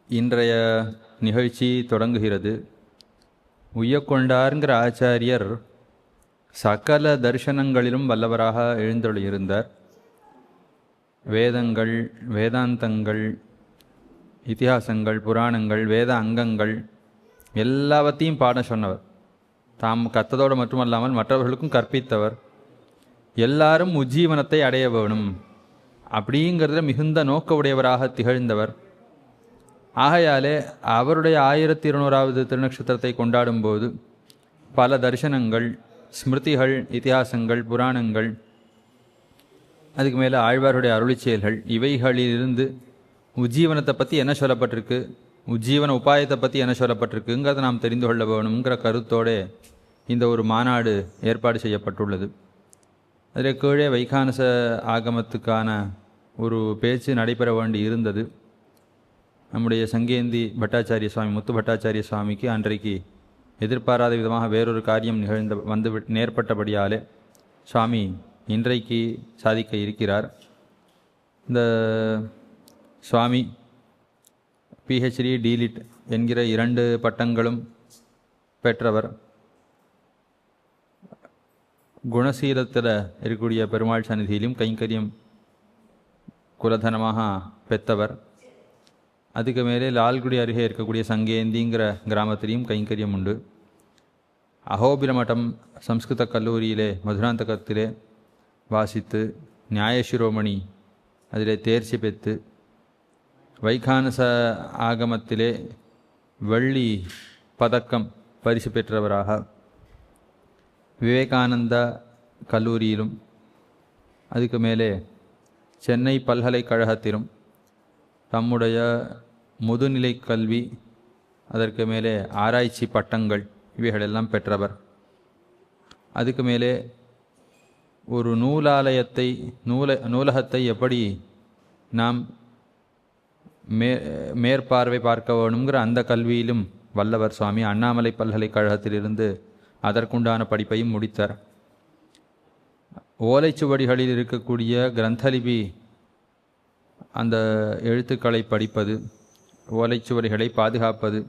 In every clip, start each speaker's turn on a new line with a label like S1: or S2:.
S1: இன்றைய நிகழ்ச்சி தொடங்குகிறது. உய்யக்கொண்டார்ங்கிற ஆச்சாரியர் சகல தரிசனங்களிலும் வல்லவராக எழுந்தருளியிருந்தார். வேதங்கள், வேதாந்தங்கள், இதிகாசங்கள், புராணங்கள், வேத அங்கங்கள் எல்லாவற்றையும் பாட சொன்னவர். தாம் கத்ததோடு மட்டுமல்லாமல் மற்றவர்களுக்கும் கற்பித்தவர். எல்லாரும் உஜ்ஜீவனத்தை அடைய வேணும் அப்படிங்கிறதுல மிகுந்த நோக்க உடையவராக திகழ்ந்தவர். ஆகையாலே அவருடைய 1200வது திருநக்ஷத்திரத்தை கொண்டாடும்போது பல தரிசனங்கள், ஸ்மிருதிகள், இதிகாசங்கள், புராணங்கள், அதுக்கு மேலே ஆழ்வாருடைய அருளி செயல்கள், இவைகளிலிருந்து உஜ்ஜீவனத்தை பற்றி என்ன சொல்லப்பட்டிருக்கு, உஜ்ஜீவன உபாயத்தை பற்றி என்ன சொல்லப்பட்டிருக்குங்கிறத நாம் தெரிந்து கொள்ள வேணுங்கிற கருத்தோடு இந்த ஒரு மாநாடு ஏற்பாடு செய்யப்பட்டுள்ளது. அதில் கீழே வைகானச ஆகமத்துக்கான ஒரு பேச்சு நடைபெற வேண்டி இருந்தது. நம்முடைய சங்கேந்தி பட்டாச்சாரிய சுவாமி, முத்து பட்டாச்சாரிய சுவாமிக்கு அன்றைக்கு எதிர்பாராத விதமாக வேறொரு காரியம் நேர்பட்டபடியாலே சுவாமி இன்றைக்கு சாதிக்க இருக்கிறார். இந்த சுவாமி பிஹெச்டி, டிலிட் என்கிற 2 பட்டங்களும் பெற்றவர். குணசீலத்தில் இருக்கக்கூடிய பெருமாள் சந்நிதியிலும் கைங்கரியம் குலதனமாக பெற்றவர். அதுக்கு மேலே லால்குடி அருகே இருக்கக்கூடிய சங்கேந்திங்கிற கிராமத்திலையும் கைங்கரியம் உண்டு. அகோபிலமட்டம் சம்ஸ்கிருத கல்லூரியிலே மதுராந்தகத்திலே வாசித்து நியாயசிரோமணி அதிலே தேர்ச்சி பெற்று வைகானச ஆகமத்திலே வெள்ளி பதக்கம் பரிசு பெற்றவராக விவேகானந்தா கல்லூரியிலும் அதுக்கு மேலே சென்னை பல்கலைக்கழகத்திலும் தம்முடைய முதுநிலை கல்வி, அதற்கு மேலே ஆராய்ச்சி பட்டங்கள் இவைகளெல்லாம் பெற்றவர். அதுக்கு மேலே ஒரு நூலாலயத்தை, நூலகத்தை எப்படி நாம் மேற்பார்வை பார்க்க வேணுங்கிற அந்த கல்வியிலும் வல்லவர் சுவாமி. அண்ணாமலை பல்கலைக்கழகத்திலிருந்து அதற்குண்டான படிப்பையும் முடித்தார். ஓலைச்சுவடிகளில் இருக்கக்கூடிய கிரந்தலிபி, அந்த எழுத்துக்களை படிப்பது, ஓலைச்சுவடிகளை பாதுகாப்பது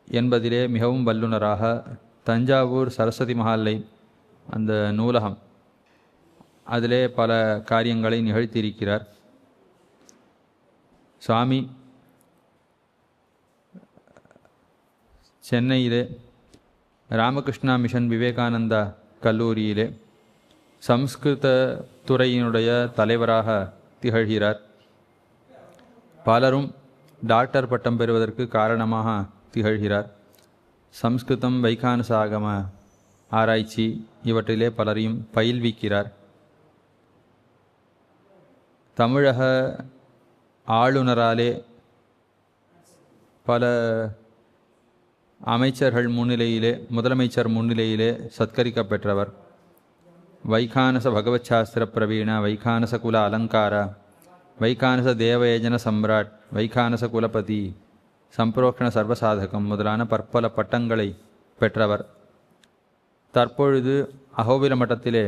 S1: என்பதிலே மிகவும் வல்லுநராக தஞ்சாவூர் சரஸ்வதி மஹாலை அந்த நூலகம் அதிலே பல காரியங்களை நிகழ்த்தியிருக்கிறார் சுவாமி. சென்னையிலே ராமகிருஷ்ணா மிஷன் விவேகானந்தா கல்லூரியிலே சம்ஸ்கிருத துறையினுடைய தலைவராக திகழ்கிறார். பலரும் டாக்டர் பட்டம் பெறுவதற்கு காரணமாக திகழ்கிறார். சம்ஸ்கிருதம், வைகானச ஆகம ஆராய்ச்சி இவற்றிலே பலரையும் பயில்விக்கிறார். தமிழக ஆளுநராலே பல அமைச்சர்கள் முன்னிலையிலே, முதலமைச்சர் முன்னிலையிலே சத்கரிக்க பெற்றவர். வைகானச பகவத் சாஸ்திர பிரவீண, வைகானச குல அலங்கார, வைகானச தேவயஜன சம்ராட், வைகானச குலபதி, சம்பிரோக்ஷண சர்வசாதகம் முதலான பற்பல பட்டங்களை பெற்றவர். தற்பொழுது அகோபில மட்டத்திலே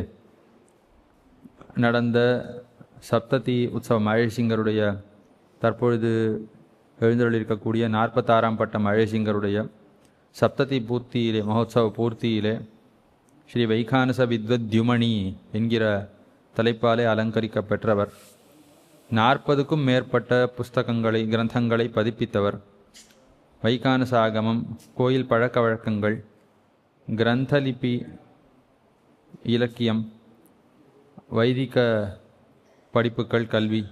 S1: நடந்த சப்ததி உற்சவம், மழேசிங்கருடைய தற்பொழுது எழுந்தருளிருக்கக்கூடிய 46ஆம் பட்டம் மழேசிங்கருடைய சப்ததி பூர்த்தியிலே, மகோத்சவ பூர்த்தியிலே ஸ்ரீ வைகானச வித்வத்யுமணி என்கிற தலைப்பாலே அலங்கரிக்க பெற்றவர். 40க்கும் மேற்பட்ட புஸ்தகங்களை, கிரந்தங்களை பதிப்பித்தவர். வைகானச ஆகமம், கோயில் பழக்க வழக்கங்கள், கிரந்தலிபி, இலக்கியம், வைதிக படிப்புகள், கல்வி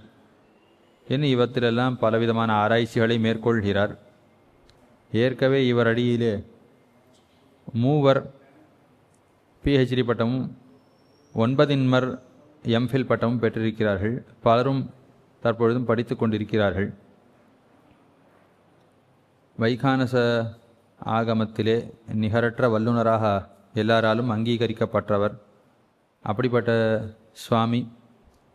S1: என்ன இவற்றிலெல்லாம் பலவிதமான ஆராய்ச்சிகளை மேற்கொள்கிறார். ஏற்கவே இவர் அடியிலே 3 பிஹெச்டி பட்டமும் 9 எம்ஃபில் பட்டமும் பெற்றிருக்கிறார்கள். பலரும் தற்பொழுதும் படித்து கொண்டிருக்கிறார்கள். வைகானச ஆகமத்திலே நிகரற்ற வல்லுநராக எல்லாராலும் அங்கீகரிக்கப்பட்டவர். அப்படிப்பட்ட சுவாமி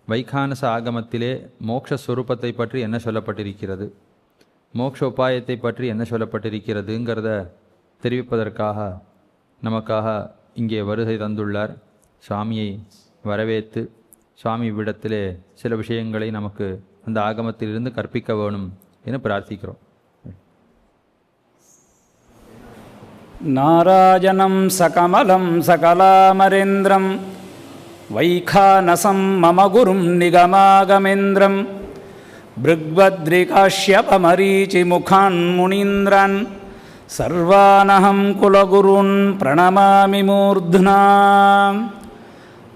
S1: வைகானச ஆகமத்திலே மோக்ஷஸ்வரூபத்தை பற்றி என்ன சொல்லப்பட்டிருக்கிறது, மோக்ஷ உபாயத்தை பற்றி என்ன சொல்லப்பட்டிருக்கிறதுங்கிறத தெரிவிப்பதற்காக நமக்காக இங்கே வருகை தந்துள்ளார். சுவாமியை வரவேற்று சுவாமி விடத்திலே சில விஷயங்களை நமக்கு அந்த ஆகமத்திலிருந்து கற்பிக்க வேணும் என பிரார்த்திக்கிறோம்.
S2: நாராயணம் சகமலம் சகலாமரேந்திரம் வைகானசம் மம குரும் நிகமாகமேந்திரம் பிருக்பத்ரிகாஷ்யபமரீச்சிமுகான் முனீந்திரான் சர்வானஹம் குலகுருன் பிரணமாமி மூர்த்னா.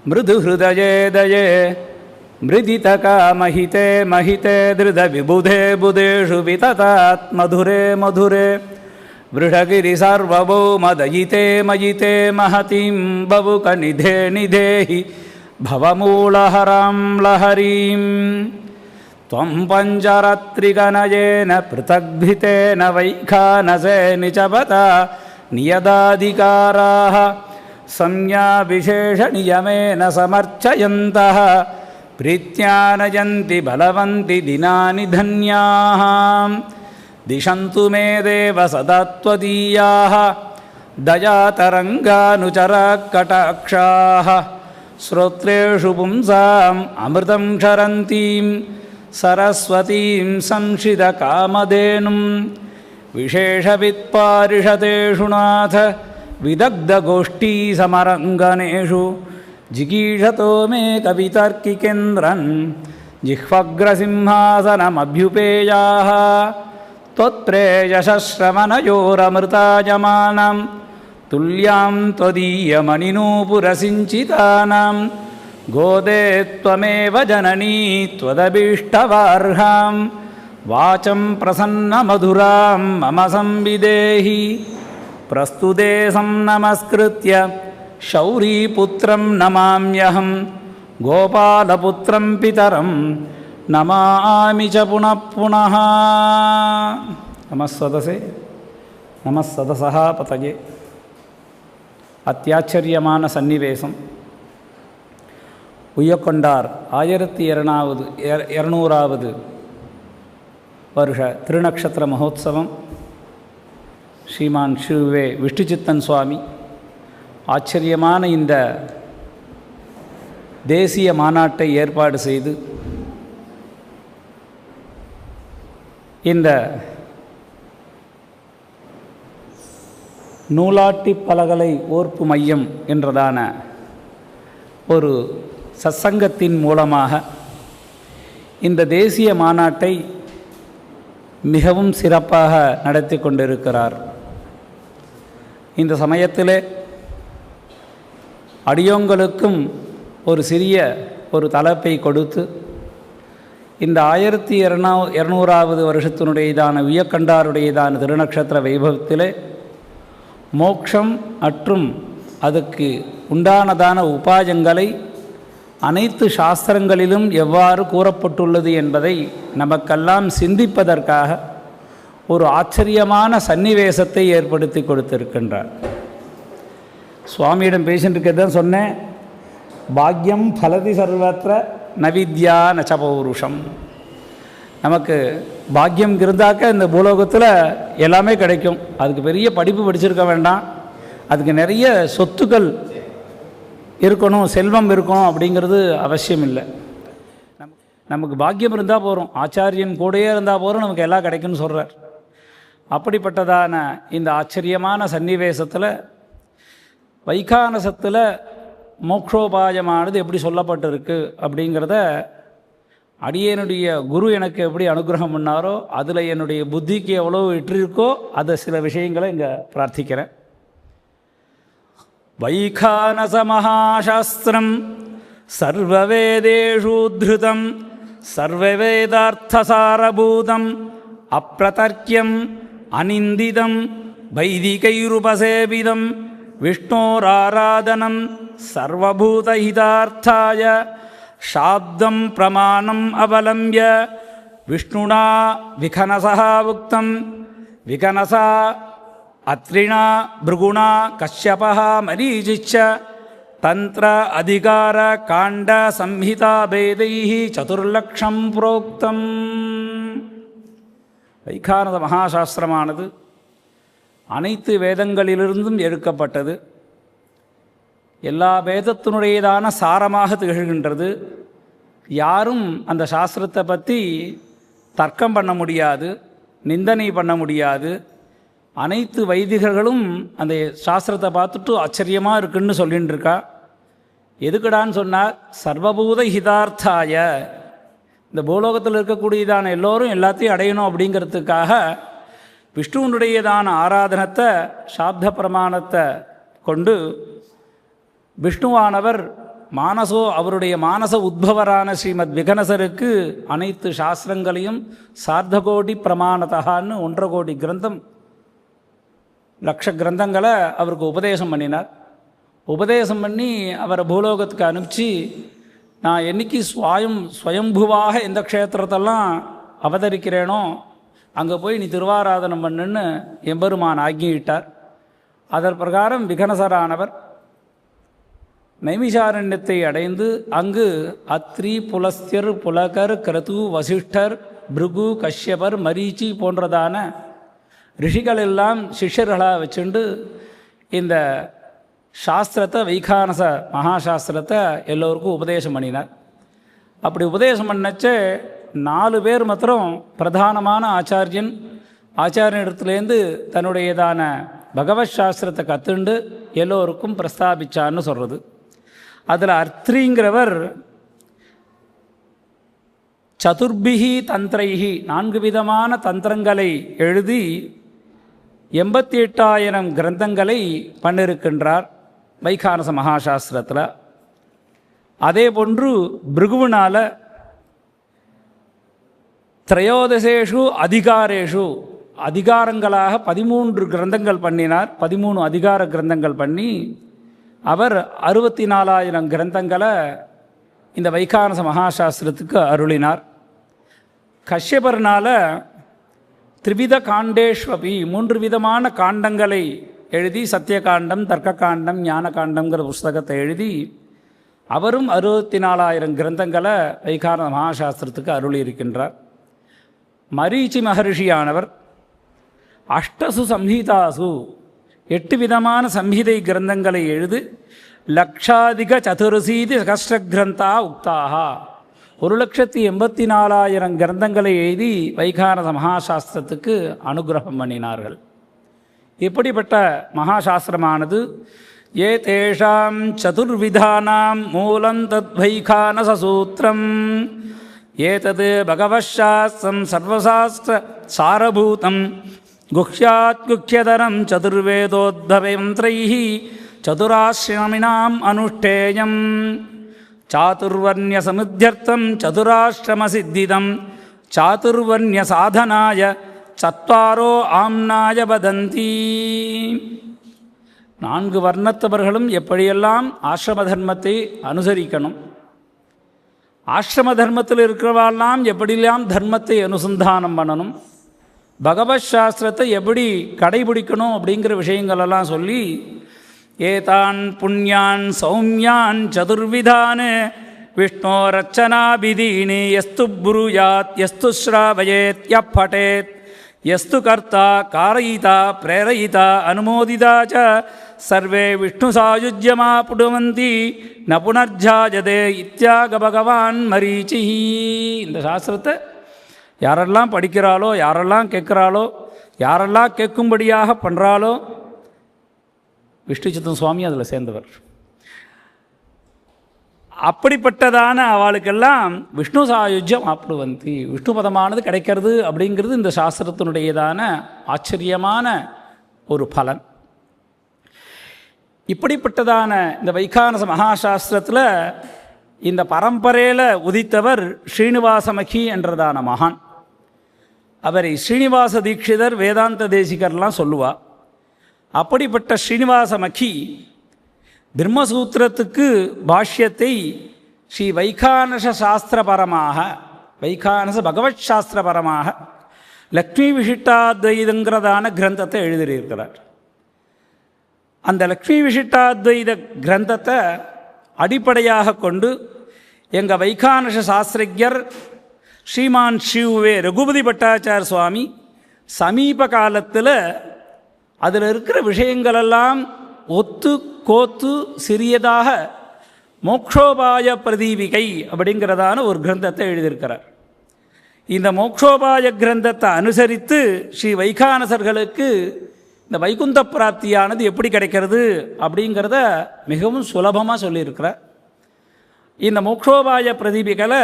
S2: மிருதுஹிருதயே தயே மிருதிதகாமஹிதே மஹிதே திருதவிபுதே புதேஷு விததாத் மதுரே மதுரே விருடகிரி சார்வபௌமதயிதே மயிதே மஹதீம் பவுகநிதே நிதேஹி பவமூலஹராம் லஹரீம். त्वं पञ्चरात्रिगणयेन पृथग्भितेन वैखानसे निचपता नियदाधिकाराः संज्ञाविशेषनियमेन समर्चयन्तः प्रीत्यानयन्ति बलवन्ति दिनानि धन्याः. दिशन्तु मे देव सदा त्वदीयाः दयातरङ्गानुचराकटाक्षाः श्रोत्रेषु पुंसाम् अमृतं क्षरन्तीं सरस्वतीं संशितकामधेनुं. विशेषवित्पारिषतेषु नाथ विदग्धगोष्ठीसमरङ्गनेषु जिगीषतो मे कवितार्किकेन्द्रन् जिह्वग्रसिंहासनमभ्युपेयाः. त्वत्प्रेयसश्रमणयोरमृतायमानं तुल्यां त्वदीयमणिनूपुरसिञ्चितानां गोदे त्वमेव जननी त्वदभीष्टवार्हां वाचं प्रसन्नमधुरां मम संविदेहि. प्रस्तुते नमस्कृत्य शौरीपुत्रं नमाम्यहं गोपालपुत्रं पितरं नमामि च पुनः पुनः. नमस्सदसे नमस्सदसः पतये. அத்தியாச்சரியமான சன்னிவேசம். உய்யக்கொண்டார் 1200வது வருஷ திருநக்ஷத்திர மகோத்சவம். ஸ்ரீமான் ஸ்ரீ விஷ்ணுசித்தன் சுவாமி ஆச்சரியமான இந்த தேசிய மாநாட்டை ஏற்பாடு செய்து இந்த நூலாட்டி பலகலை ஓர்ப்பு மையம் என்றதான ஒரு சத்சங்கத்தின் மூலமாக இந்த தேசிய மாநாட்டை மிகவும் சிறப்பாக நடத்தி கொண்டிருக்கிறார். இந்த சமயத்திலே அடியோங்களுக்கும் ஒரு சிறிய ஒரு தலைப்பை கொடுத்து இந்த 1200வது வருஷத்தினுடையதான உய்யக்கண்டாருடையதான திருநக்ஷத்திர வைபவத்திலே மோக்ஷம் மற்றும் அதுக்கு உண்டானதான உபாயங்களை அனைத்து சாஸ்திரங்களிலும் எவ்வாறு கூறப்பட்டுள்ளது என்பதை நமக்கெல்லாம் சிந்திப்பதற்காக ஒரு ஆச்சரியமான சன்னிவேசத்தை ஏற்படுத்தி கொடுத்திருக்கின்றார். சுவாமியிடம் பேசிட்டு இருக்கிறதான் சொன்னேன், பாக்யம் பலதி சர்வத்திர நவித்யா நச்ச பௌருஷம். நமக்கு பாக்கியம் இருந்தாக்க இந்த பூலோகத்தில் எல்லாமே கிடைக்கும். அதுக்கு பெரிய படிப்பு படிச்சிருக்க வேண்டாம், அதுக்கு நிறைய சொத்துக்கள் இருக்கணும், செல்வம் இருக்கணும் அப்படிங்கிறது அவசியம் இல்லை. நமக்கு பாக்கியம் இருந்தால் போகிறோம், ஆச்சாரியன் கூடயே இருந்தால் போகிறோம், நமக்கு எல்லாம் கிடைக்கும்னு சொல்கிறார். அப்படிப்பட்டதான இந்த ஆச்சரியமான சன்னிவேசத்தில் வைகானசத்தில் மோக்ஷோபாயமானது எப்படி சொல்லப்பட்டிருக்கு அப்படிங்கிறத அடியனுடைய குரு எனக்கு எப்படி அனுகிரகம் பண்ணாரோ அதில் என்னுடைய புத்திக்கு எவ்வளோ வெற்றிருக்கோ அதை சில விஷயங்களை இங்கே பிரார்த்திக்கிறேன். வைகானச மகாசாஸ்திரம் சர்வவேதேஷு திருதம் சர்வவேதார்த்தசாரபூதம் அப்ரதர்க்கியம் அனிந்திதம் வைதிகைருபசேவிதம் விஷ்ணோராராதனம் சர்வபூதஹிதார்த்தாய சாப்தம் பிரமாணம் அவலம்பிய விஷ்ணுனா விகனசः உக்தம். விகனசா அத்ரிணா பிருகுணா கஷ்யபः மரீச்சிச்ச தந்திர அதிகார காண்ட சம்ஹிதா பேதைः சதுர்லக்ஷம் புரோக்தம். வைகானச மகாசாஸ்திரமானது அனைத்து வேதங்களிலிருந்தும் எடுக்கப்பட்டது. எல்லா வேதத்தினுடையதான சாரமாக திகழ்கின்றது. யாரும் அந்த சாஸ்திரத்தை பற்றி தர்க்கம் பண்ண முடியாது, நிந்தனை பண்ண முடியாது. அனைத்து வைதிகர்களும் அந்த சாஸ்திரத்தை பார்த்துட்டு ஆச்சரியமாக இருக்குன்னு சொல்லின்னு இருக்கா. எதுக்குடான்னு சொன்னார், சர்வபூத ஹிதார்த்தாய, இந்த பூலோகத்தில் இருக்கக்கூடியதான எல்லோரும் எல்லாத்தையும் அடையணும் அப்படிங்கிறதுக்காக விஷ்ணுவனுடையதான ஆராதனத்தை சாப்த பிரமாணத்தை கொண்டு விஷ்ணுவானவர் அவருடைய மானச உத்பவரான ஸ்ரீமத் விகனசருக்கு அனைத்து சாஸ்திரங்களையும் சார்த்தகோடி பிரமாணத்தான்னு 1.5 கோடி கிரந்தம், லட்ச கிரந்தங்களை அவருக்கு உபதேசம் பண்ணினார். உபதேசம் பண்ணி அவரை பூலோகத்துக்கு அனுப்பிச்சு, நான் என்னைக்கு ஸ்வயம்புவாக எந்த க்ஷேத்திரத்தெல்லாம் அவதரிக்கிறேனோ அங்கே போய் நீ திருவாராதனம் பண்ணுன்னு எம்பெருமான் ஆக்கியிட்டார். அதன் பிரகாரம் விகனசரானவர் நைமிஷாரண்யத்தை அடைந்து அங்கு அத்ரி, புலஸ்தியர், புலகர், கிரது, வசிஷ்டர், பிருகு, கஷ்யபர், மரீச்சி போன்றதான ரிஷிகள் எல்லாம் சிஷ்யர்களாக வச்சுண்டு இந்த சாஸ்திரத்தை, வைகானச மகாசாஸ்திரத்தை எல்லோருக்கும் உபதேசம் பண்ணினார். அப்படி உபதேசம் பண்ணச்சே 4 பேர் மாத்திரம் பிரதானமான ஆச்சாரியனிடத்துலேருந்து தன்னுடையதான பகவத் சாஸ்திரத்தை கற்றுண்டு எல்லோருக்கும் பிரஸ்தாபிச்சான்னு சொல்கிறது. அதில் அர்த்ரிங்கிறவர் சதுர்பிகி தந்திரைகி 4 விதமான தந்திரங்களை எழுதி 88,000 கிரந்தங்களை பண்ணிருக்கின்றார் வைகானச மகாசாஸ்திரத்தில். அதே போன்று பிருகுவினால் திரையோதசேஷு அதிகாரங்களாக 13 கிரந்தங்கள் பண்ணினார். 13 அதிகார கிரந்தங்கள் பண்ணி அவர் 64,000 கிரந்தங்களை இந்த வைகானச மகாசாஸ்திரத்துக்கு அருளினார். கஷ்யபர்னால் திரிவித காண்டேஷ்வபி 3 விதமான காண்டங்களை எழுதி, சத்தியகாண்டம், தர்க்ககாண்டம், ஞான காண்டங்கிற புஸ்தகத்தை எழுதி அவரும் 64,000 கிரந்தங்களை வைகானச மகாசாஸ்திரத்துக்கு அருளி இருக்கின்றார். மரீச்சி மகர்ஷியானவர் அஷ்டசு சம்ஹிதாசு 8 விதமான சம்ஹிதை கிரந்தங்களை எழுது, லக்ஷாதிக சதுரசீதி சகஸ்ர கிரந்தா உக்தாக 1,84,000 கிரந்தங்களை எழுதி வைகானச மகாசாஸ்திரத்துக்கு அனுகிரகம் பண்ணினார்கள். இப்படிப்பட்ட மகாசாஸ்திரமானது ஏ தேஷாம் சதுர்விதானாம் மூலம் தத் வைகானச சூத்திரம் ஏதது பகவசாஸ்திரம் சர்வசாஸ்திர சாரபூதம் குஹ்யாத் குஹ்யதரம் சதுர்வேதோத்பவே மந்திரைः சதுராஷ்ரமிணாம் அனுஷ்டேயம் சாதுர்வர்ணிய சமுத்தியர்த்தம் சதுராஷ்ரமசித்திதம் சாதுர்வர்ணிய சாதனாய சத்வாரோ ஆம்னாய வதந்தி. 4 வர்ணத்தவர்களும் எப்படியெல்லாம் ஆசிரம தர்மத்தை அனுசரிக்கணும், ஆசிரம தர்மத்தில் இருக்கிறவாள்லாம் எப்படியெல்லாம் தர்மத்தை அனுசந்தானம் பண்ணணும், பகவத் சாஸ்திரத்தை எப்படி கடைபிடிக்கணும் அப்படிங்கிற விஷயங்களெல்லாம் சொல்லி ஏதான் புண்ணியான் சௌமியான் சதுர்விதான் விஷ்ணோரச்சனாபிதீனி எஸ்து புருயாத் எஸ்து ஸ்ராவயேத் யப்படேத் எஸ்து கர்த்தா காரயிதா பிரேரயிதா அனுமோதிதா ச சர்வே விஷ்ணு சாயுஜ்யமா புடுவந்தி ந புனர்ஜாயதே இத்யாக பகவான் மரீச்சி. இந்த சாஸ்திரத்தை யாரெல்லாம் படிக்கிறாளோ, யாரெல்லாம் கேட்குறாளோ, யாரெல்லாம் கேட்கும்படியாக பண்ணுறாளோ, விஷ்ணு சித்தம் சுவாமி அதில் சேர்ந்தவர். அப்படிப்பட்டதான அவளுக்கெல்லாம் விஷ்ணு சாயுஜ்யம் ஆப்டுவந்தி, விஷ்ணு பதமானது கிடைக்கிறது அப்படிங்கிறது இந்த சாஸ்திரத்தினுடையதான ஆச்சரியமான ஒரு பலன். இப்படிப்பட்டதான இந்த வைகானச மகாசாஸ்திரத்தில் இந்த பரம்பரையில் உதித்தவர் ஸ்ரீனிவாசமகி என்றதான மகான். அவரை ஸ்ரீனிவாச தீட்சிதர், வேதாந்த தேசிகர்லாம் சொல்லுவார். அப்படிப்பட்ட ஸ்ரீனிவாசமகி பிரம்மசூத்திரத்துக்கு பாஷ்யத்தை ஸ்ரீ வைகானச சாஸ்திரபரமாக, வைகானச பகவத் சாஸ்திரபரமாக லக்ஷ்மி விசிஷ்டாத்வைதங்கிறதான கிரந்தத்தை எழுதியிருக்கிறார். அந்த லக்ஷ்மி விசிஷ்டாத்வைத கிரந்தத்தை அடிப்படையாக கொண்டு எங்கள் வைகானச சாஸ்திரஜர் ஸ்ரீமான் ஸ்ரீ ரகுபதி பட்டாச்சார சுவாமி சமீப காலத்தில் அதில் இருக்கிற விஷயங்களெல்லாம் ஒத்து கோத்து சிறியதாக மோக்ஷோபாய பிரதீபிகை அப்படிங்கிறதான ஒரு கிரந்தத்தை எழுதியிருக்கிறார். இந்த மோக்ஷோபாய கிரந்தத்தை அனுசரித்து ஸ்ரீ வைகானசர்களுக்கு இந்த வைகுந்த பிராப்தியானது எப்படி கிடைக்கிறது அப்படிங்கிறத மிகவும் சுலபமாக சொல்லியிருக்கிறார். இந்த மோக்ஷோபாய பிரதீபிகளை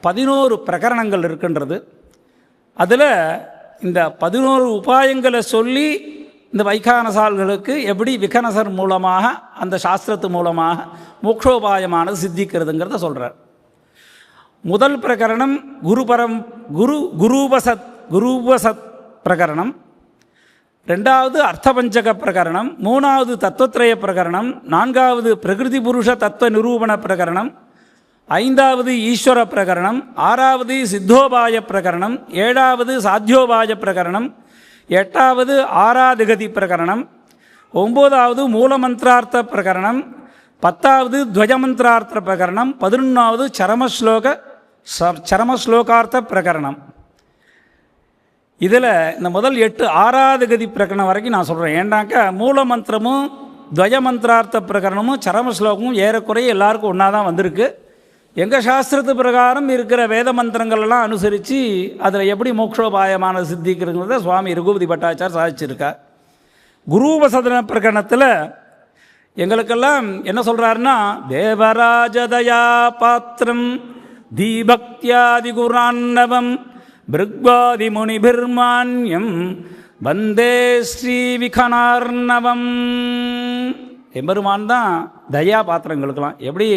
S2: 11 பிரகரணங்கள் இருக்கின்றது. அதில் இந்த 11 உபாயங்களை சொல்லி இந்த வைகானசால்களுக்கு எப்படி விகனசர் மூலமாக அந்த சாஸ்திரத்து மூலமாக மோக்ஷோபாயமானது சித்திக்கிறதுங்கிறத சொல்கிறார். முதல் பிரகரணம் குரூபசத் பிரகரணம், ரெண்டாவது அர்த்தபஞ்சக பிரகரணம், மூணாவது தத்துவத்ரய பிரகரணம், நான்காவது பிரகிருதி புருஷ தத்துவ நிரூபண பிரகரணம், ஐந்தாவது ஈஸ்வர பிரகரணம், ஆறாவது சித்தோபாய பிரகரணம், ஏழாவது சாத்தியோபாய பிரகரணம், எட்டாவது ஆராதிகதி பிரகரணம், ஒம்போதாவது மூலமந்திரார்த்த பிரகரணம், 10வது துவஜமந்திரார்த்த பிரகரணம், 11வது சரமஸ்லோகார்த்த பிரகரணம். இதில் இந்த முதல் 8 ஆராதிகதி பிரகரணம் வரைக்கும் நான் சொல்கிறேன். ஏண்டாக்கா மூலமந்திரமும் துவஜமந்திரார்த்த பிரகரணமும் சரமஸ்லோகமும் ஏறக்குறைய எல்லாருக்கும் ஒன்றா தான் வந்திருக்கு. எங்கள் சாஸ்திரத்து பிரகாரம் இருக்கிற வேத மந்திரங்கள்லாம் அனுசரித்து அதில் எப்படி மோக்ஷோபாயமானது சித்திக்கிறதுங்கிறத சுவாமி ரகுபதி பட்டாச்சார் சாதிச்சிருக்கார். குரூபசதன பிரகரணத்தில் எங்களுக்கெல்லாம் என்ன சொல்கிறாருன்னா, தேவராஜதயா பாத்திரம் தீபக்தியாதி குரான்னவம் பிருக்வாதி முனிபிர்மான்யம் வந்தே ஸ்ரீ விகனார்ணவம். எம்பெருமான் தான் தயா பாத்திரங்களுக்கெல்லாம் எப்படி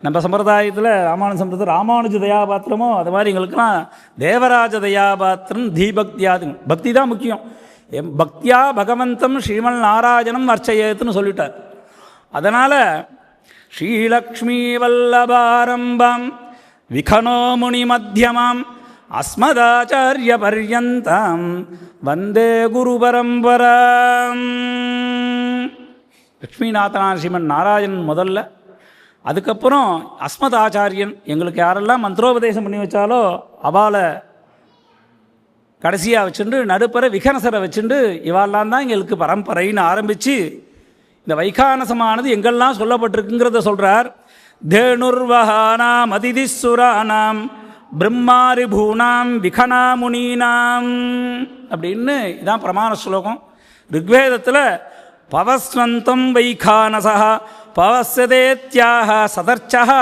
S2: நம்ம சம்பிரதாயத்தில் ராமானுஜ தயாபாத்திரமோ அது மாதிரி எங்களுக்கெல்லாம் தேவராஜ தயாபாத்திரம் தீபக்தியாது. பக்தி தான் முக்கியம். பக்தியா பகவந்தம் ஸ்ரீமல் நாராயணம் அர்ச்சயத்துன்னு சொல்லிட்டார். அதனால் ஸ்ரீலக்ஷ்மி வல்லபாரம்பம் விகனோ முனி மத்தியமாம் அஸ்மதாச்சாரிய பர்யந்தாம் வந்தே குரு பரம்பராம். லக்ஷ்மிநாதனான ஸ்ரீமன் நாராயணன் முதல்ல, அதுக்கப்புறம் அஸ்மத் ஆச்சாரியன் எங்களுக்கு யாரெல்லாம் மந்திரோபதேசம் பண்ணி வச்சாலோ அவளை கடைசியாக வச்சுட்டு நடுப்பற விகனசரை வச்சுட்டு இவாளெல்லாம் தான் எங்களுக்கு பரம்பரைன்னு ஆரம்பித்து இந்த வைகானசமானது எங்கெல்லாம் சொல்லப்பட்டிருக்குங்கிறத சொல்கிறார். தேனுர்வஹானாம் அதிதிசுரானாம் பிரம்மாரி பூனாம் விகனாமுனீனாம் அப்படின்னு இதான் பிரமாண ஸ்லோகம். ரிக்வேதத்தில் பவஸ்வந்தம் வைகானசா பவசதேத்யாக சதர்ச்சா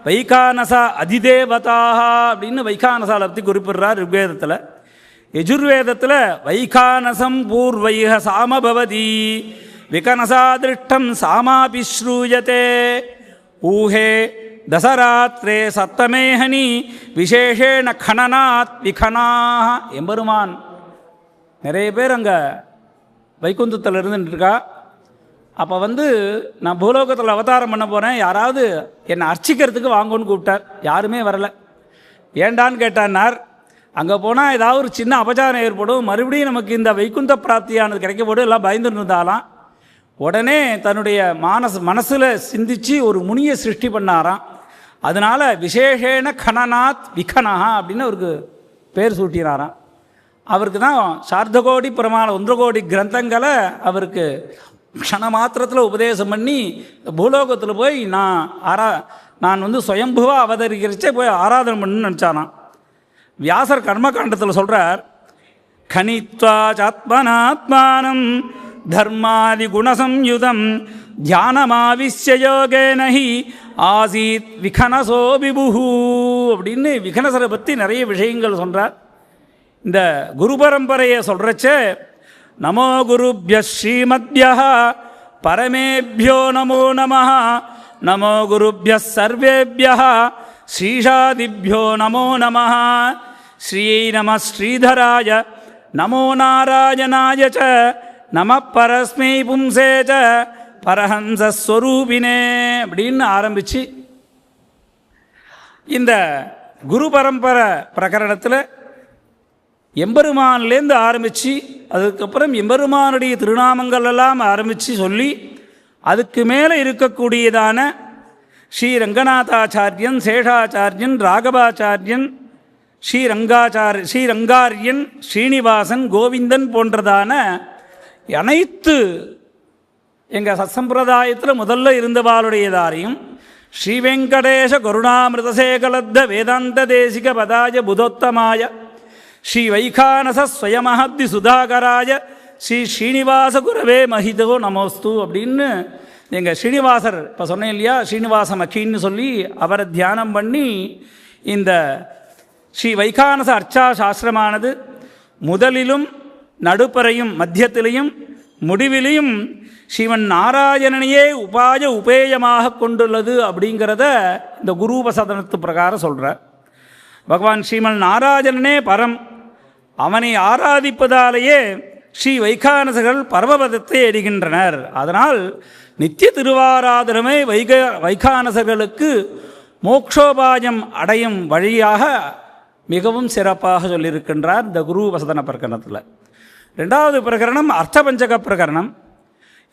S2: வைகானசா அதிதேவதாக அப்படின்னு வைகானசாலை பற்றி குறிப்பிடுறார் ரிக்வேதத்தில். யஜுர்வேதத்தில் வைகானசம் பூர்வைக சாமபவதி விகனசாதிருஷ்டம் சாமாபி ஸ்ரூயத்தே ஊஹே தசராத்திரே சத்தமேஹனி விசேஷேண கணனாத் விகனாக. எம்பெருமான் நிறைய பேர் அங்கே வைகுந்தத்தில் இருந்துட்டுருக்கா. அப்போ நான் பூலோகத்தில் அவதாரம் பண்ண போகிறேன், யாராவது என்னை அர்ச்சிக்கிறதுக்கு வாங்கன்னு கூப்பிட்டார். யாருமே வரலை. ஏண்டான்னு கேட்டான்னார். அங்கே போனால் ஏதாவது ஒரு சின்ன அபச்சாரம் ஏற்படும், மறுபடியும் நமக்கு இந்த வைகுந்த பிராப்தியானது கிடைக்கப்படும், எல்லாம் பயந்துட்டு இருந்தாலாம். உடனே தன்னுடைய மனசில் சிந்தித்து ஒரு முனியை சிருஷ்டி பண்ணாராம். அதனால் விசேஷேன கணநாத் விகனஹா அப்படின்னு அவருக்கு பேர் சூட்டினாராம். அவருக்கு தான் சார்த்தகோடி பிரமாண 1 கோடி கிரந்தங்களை அவருக்கு க்ஷண மாத்திரத்தில் உபதேசம் பண்ணி பூலோகத்தில் போய் நான் சுயம்புவாக அவதரிக்கிறச்சே போய் ஆராதனை பண்ணணும்னு நினச்சானான். வியாசர் கர்மகாண்டத்தில் சொல்கிறார், கணித்வா சாத்மனாத்மானம் தர்மாதி குணசம்யுதம் தியானமாவிஸ்ய யோகேனஹி ஆசீத் விகனசோ விபுஹு அப்படின்னு விகனசரை பற்றி நிறைய விஷயங்கள் சொல்கிறார். இந்த குரு பரம்பரையை சொல்கிறச்சே நமோ குருப்ய ஸ்ரீமத்ய பரமேபியோ நமோ நமः நமோ குருப்ய சர்வேபிய ஸ்ரீஷாதிபியோ நமோ நமः ஸ்ரீ நம ஸ்ரீதராய நமோ நாராயணாய ச நம பரஸ்மை பும்சே ச பரஹம்சஸ்வரூபினே அப்படின்னு ஆரம்பித்து இந்த குரு பரம்பரை பிரகரணத்தில் எம்பெருமான்லேருந்து ஆரம்பித்து அதுக்கப்புறம் எம்பெருமானுடைய திருநாமங்கள் எல்லாம் ஆரம்பித்து சொல்லி அதுக்கு மேலே இருக்கக்கூடியதான ஸ்ரீ ரங்கநாதாச்சாரியன், சேஷாச்சாரியன், ராகவாச்சாரியன், ஸ்ரீரங்காரியன், ஸ்ரீனிவாசன், கோவிந்தன் போன்றதான அனைத்து எங்கள் சத்சம்பிரதாயத்தில் முதல்ல இருந்தவாளுடையதாரையும் ஸ்ரீவெங்கடேஷ கருணாமிருதசேகலத்த வேதாந்த தேசிக பதாய புதோத்தமாய ஸ்ரீ வைகானச ஸ்வயமஹத்தி சுதாகராய ஸ்ரீ ஸ்ரீனிவாச குரவே மஹிதோ நமோஸ்து அப்படின்னு எங்கள் ஸ்ரீனிவாசர் இப்போ சொன்னேன் இல்லையா, ஸ்ரீனிவாச மக்கின்னு சொல்லி அவரை தியானம் பண்ணி இந்த ஸ்ரீ வைகானச அர்ச்சா சாஸ்திரமானது முதலிலும் நடுப்பறையும் மத்தியத்திலையும் முடிவிலையும் ஸ்ரீமன் நாராயணனையே உபேயமாக கொண்டுள்ளது அப்படிங்கிறத இந்த குருபசதனத்து பிரகாரம் சொல்கிறார். பகவான் ஸ்ரீமன் நாராயணனே பரம், அவனை ஆராதிப்பதாலேயே ஸ்ரீ வைகானசர்கள் பரமபதத்தை எறிகின்றனர். அதனால் நித்திய திருவாராதனமே வைகானசர்களுக்கு மோக்ஷோபாயம் அடையும் வழியாக மிகவும் சிறப்பாக சொல்லியிருக்கின்றார் இந்த குரு வசதன பிரகரணத்தில். ரெண்டாவது பிரகரணம் அர்த்தபஞ்சக பிரகரணம்.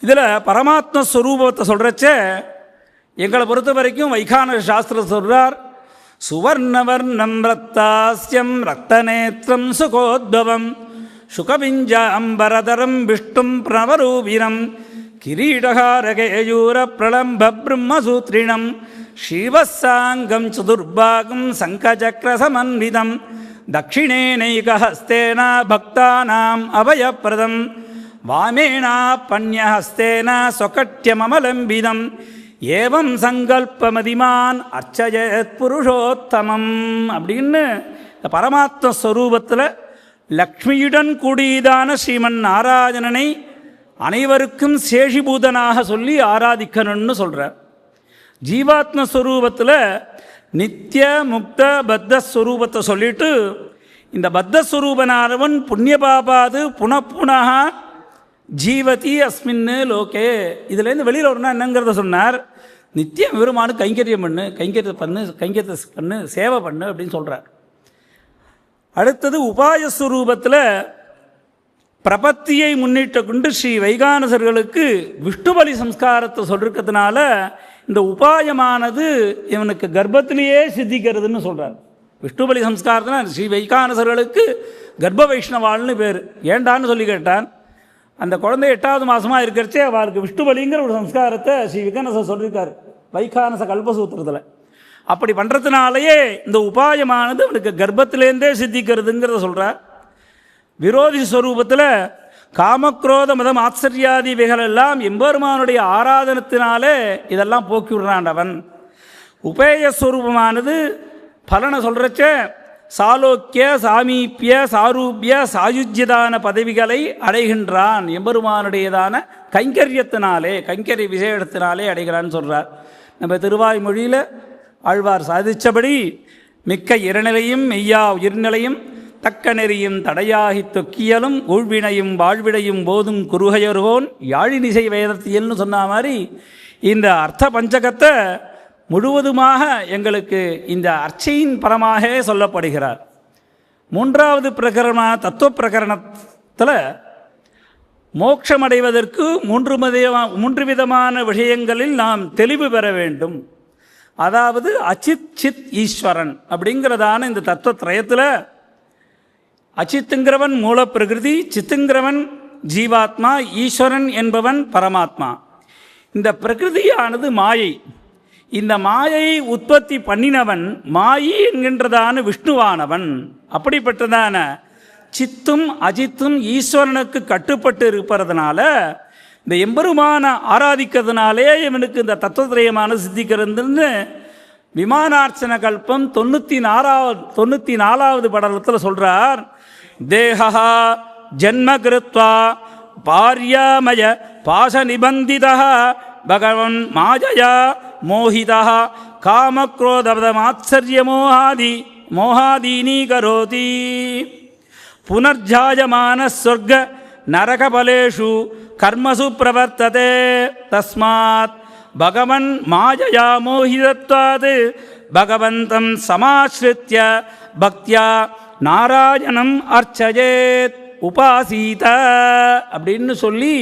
S2: இதில் பரமாத்ம ஸ்வரூபத்தை சொல்கிறச்ச எங்களை பொறுத்த வரைக்கும் வைகானச சாஸ்திரம் சொல்கிறார், சுவர்ணவர்ணம் ரக்தாஸ்யம் ரக்தநேத்திரம் சுகோத்பவம் சுகபிஞ்ச அம்பரதரம் விஷ்டும் பிரணவரூபினம் கிரீடகாரகேயூர பிரளம்ப பிரம்மசூத்ரிணம் ஸ்ரீவசாங்கம் சதுர்பாகம் சங்கசக்கரசமன்விதம் தட்சிணேனைகஹஸ்தேன பக்தானாம் அபயப்பிரதம் வாமேனா பன்யஹஸ்தேன சொகட்யமலம்பிதம் ஏவம் சங்கல்பமதிமான் அர்ச்சயத் புருஷோத்தமம் அப்படின்னு பரமாத்ம ஸ்வரூபத்தில் லக்ஷ்மியுடன் கூடியதான ஸ்ரீமன் நாராயணனை அனைவருக்கும் சேஷிபூதனாக சொல்லி ஆராதிக்கணும்னு சொல்கிறார். ஜீவாத்மஸ்வரூபத்தில் நித்திய முக்த பத்தஸ்வரூபத்தை சொல்லிட்டு இந்த பத்தஸ்வரூபனானவன் புண்ணியபாபாது புனப்புனக ஜீவதி அஸ்மின்னு லோகே. இதுலேருந்து வெளியில் வரணும்னா என்னங்கிறத சொன்னார். நித்தியம் பெருமானு கைங்கரியம் பண்ணு, கைங்கரியத்தை பண்ணு, சேவை பண்ணு அப்படின்னு சொல்கிறார். அடுத்தது உபாயஸ்வரூபத்தில் பிரபத்தியை முன்னிட்டு கொண்டு ஸ்ரீ வைகானசர்களுக்கு விஷ்ணுபலி சம்ஸ்காரத்தை சொல்லிருக்கிறதுனால இந்த உபாயமானது இவனுக்கு கர்ப்பத்திலேயே சித்திக்கிறதுன்னு சொல்கிறார். விஷ்ணுபலி சம்ஸ்காரத்தில் ஸ்ரீ வைகானசர்களுக்கு கர்ப்ப வைஷ்ணவாள்னு பேர். ஏண்டான்னு சொல்லி கேட்டான். அந்த குழந்தை 8வது மாதமாக இருக்கிறச்சே அவளுக்கு விஷ்ணுபலிங்கிற ஒரு சம்ஸ்காரத்தை ஸ்ரீ வைகானசர் சொல்லியிருக்கார் வைகானச கல்பசூத்திரத்தில். அப்படி பண்ணுறதுனாலேயே இந்த உபாயமானது அவனுக்கு கர்ப்பத்திலேருந்தே சித்திக்கிறதுங்கிறத சொல்கிறார். விரோதி ஸ்வரூபத்தில் காமக்ரோத மதம் ஆச்சரியாதிவைகள் எல்லாம் எம்பெருமானுடைய ஆராதனத்தினாலே இதெல்லாம் போக்கி விடுறாண்டவன். உபேயஸ்வரூபமானது பலனை சொல்கிறச்ச சாலோக்கிய சாமீப்பிய சாரூபிய சாயுஜ்யதான பதவிகளை அடைகின்றான். எம்பெருமானுடையதான கைங்கரியத்தினாலே கைங்கரிய விசேஷத்தினாலே அடைகிறான்னு சொல்கிறார். நம்ம திருவாய்மொழியில் ஆழ்வார் சாதித்தபடி மிக்க இறநிலையும் மெய்யா உயிர்நிலையும் தக்க நெறியும் தடையாகி தொக்கியலும் ஊழ்வினையும் வாழ்விடையும் போதும் குருகையருகோன் யாழினிசை வேதத்தியல்னு சொன்ன மாதிரி இந்த அர்த்த பஞ்சகத்தை முழுவதுமாக எங்களுக்கு இந்த அர்ச்சையின் பரமாக சொல்லப்படுகிறார். 3வது பிரகரண தத்துவ பிரகரணத்தில் மோட்சமடைவதற்கு 3 விதமான விஷயங்களில் நாம் தெளிவு பெற வேண்டும். அதாவது அச்சித் சித் ஈஸ்வரன் அப்படிங்கிறதான இந்த தத்துவத்திரயத்தில் அச்சித்துங்கிறவன் மூலப்பிரகிருதி, சித்துங்கிறவன் ஜீவாத்மா, ஈஸ்வரன் என்பவன் பரமாத்மா. இந்த பிரகிருதியானது மாயை. இந்த மாயை உற்பத்தி பண்ணினவன் மாயி என்கின்றதான விஷ்ணுவானவன். அப்படிப்பட்டதான சித்தும் அஜித்தும் ஈஸ்வரனுக்கு கட்டுப்பட்டு இருப்பதனால இந்த எம்பெருமான ஆராதிக்கிறதுனாலே இவனுக்கு இந்த தத்துவத்திரயமான சித்திக்கிறதுன்னு விமானார்ச்சன கல்பம் 94வது படலத்தில் சொல்கிறார். தேகா ஜன்ம கிருத்வா பாரியாமய பாச நிபந்திதா பகவன் மாஜயா மோஹிதா காமக்ரோதமாச்சரியமோஹாதீனீ கரோதி புனர்ஜாயமான ஸ்வர்க நரகபலேஷு கர்மசு பிரவர்த்ததே தஸ்மாத் பகவன் மாயயா மோஹிதத்வாத் பகவந்தம் சமாஸ்ரித்ய பக்தியா நாராயணம் அர்ச்சயேத் உபாசீத அப்படின்னு சொல்லி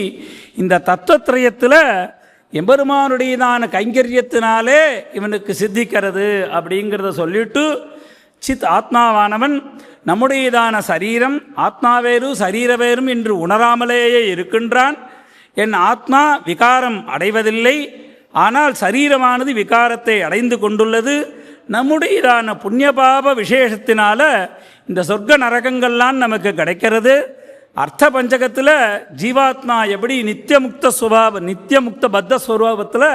S2: இந்த தத்துவத்திரயத்தில் எம்பெருமானுடையதான கைங்கரியத்தினாலே இவனுக்கு சித்திக்கிறது அப்படிங்கிறத சொல்லிட்டு சித் ஆத்மாவானவன் நம்முடையதான சரீரம் ஆத்மாவேறு சரீரவேறும் என்று உணராமலேயே இருக்கின்றான். என் ஆத்மா விகாரம் அடைவதில்லை, ஆனால் சரீரமானது விகாரத்தை அடைந்து கொண்டுள்ளது. நம்முடையதான புண்ணியபாப விசேஷத்தினால இந்த சொர்க்க நரகங்கள்லாம் நமக்கு கிடைக்கிறது. அர்த்த பஞ்சகத்தில் ஜீவாத்மா எப்படி நித்தியமுக்த பத்த ஸ்வரூபத்தில்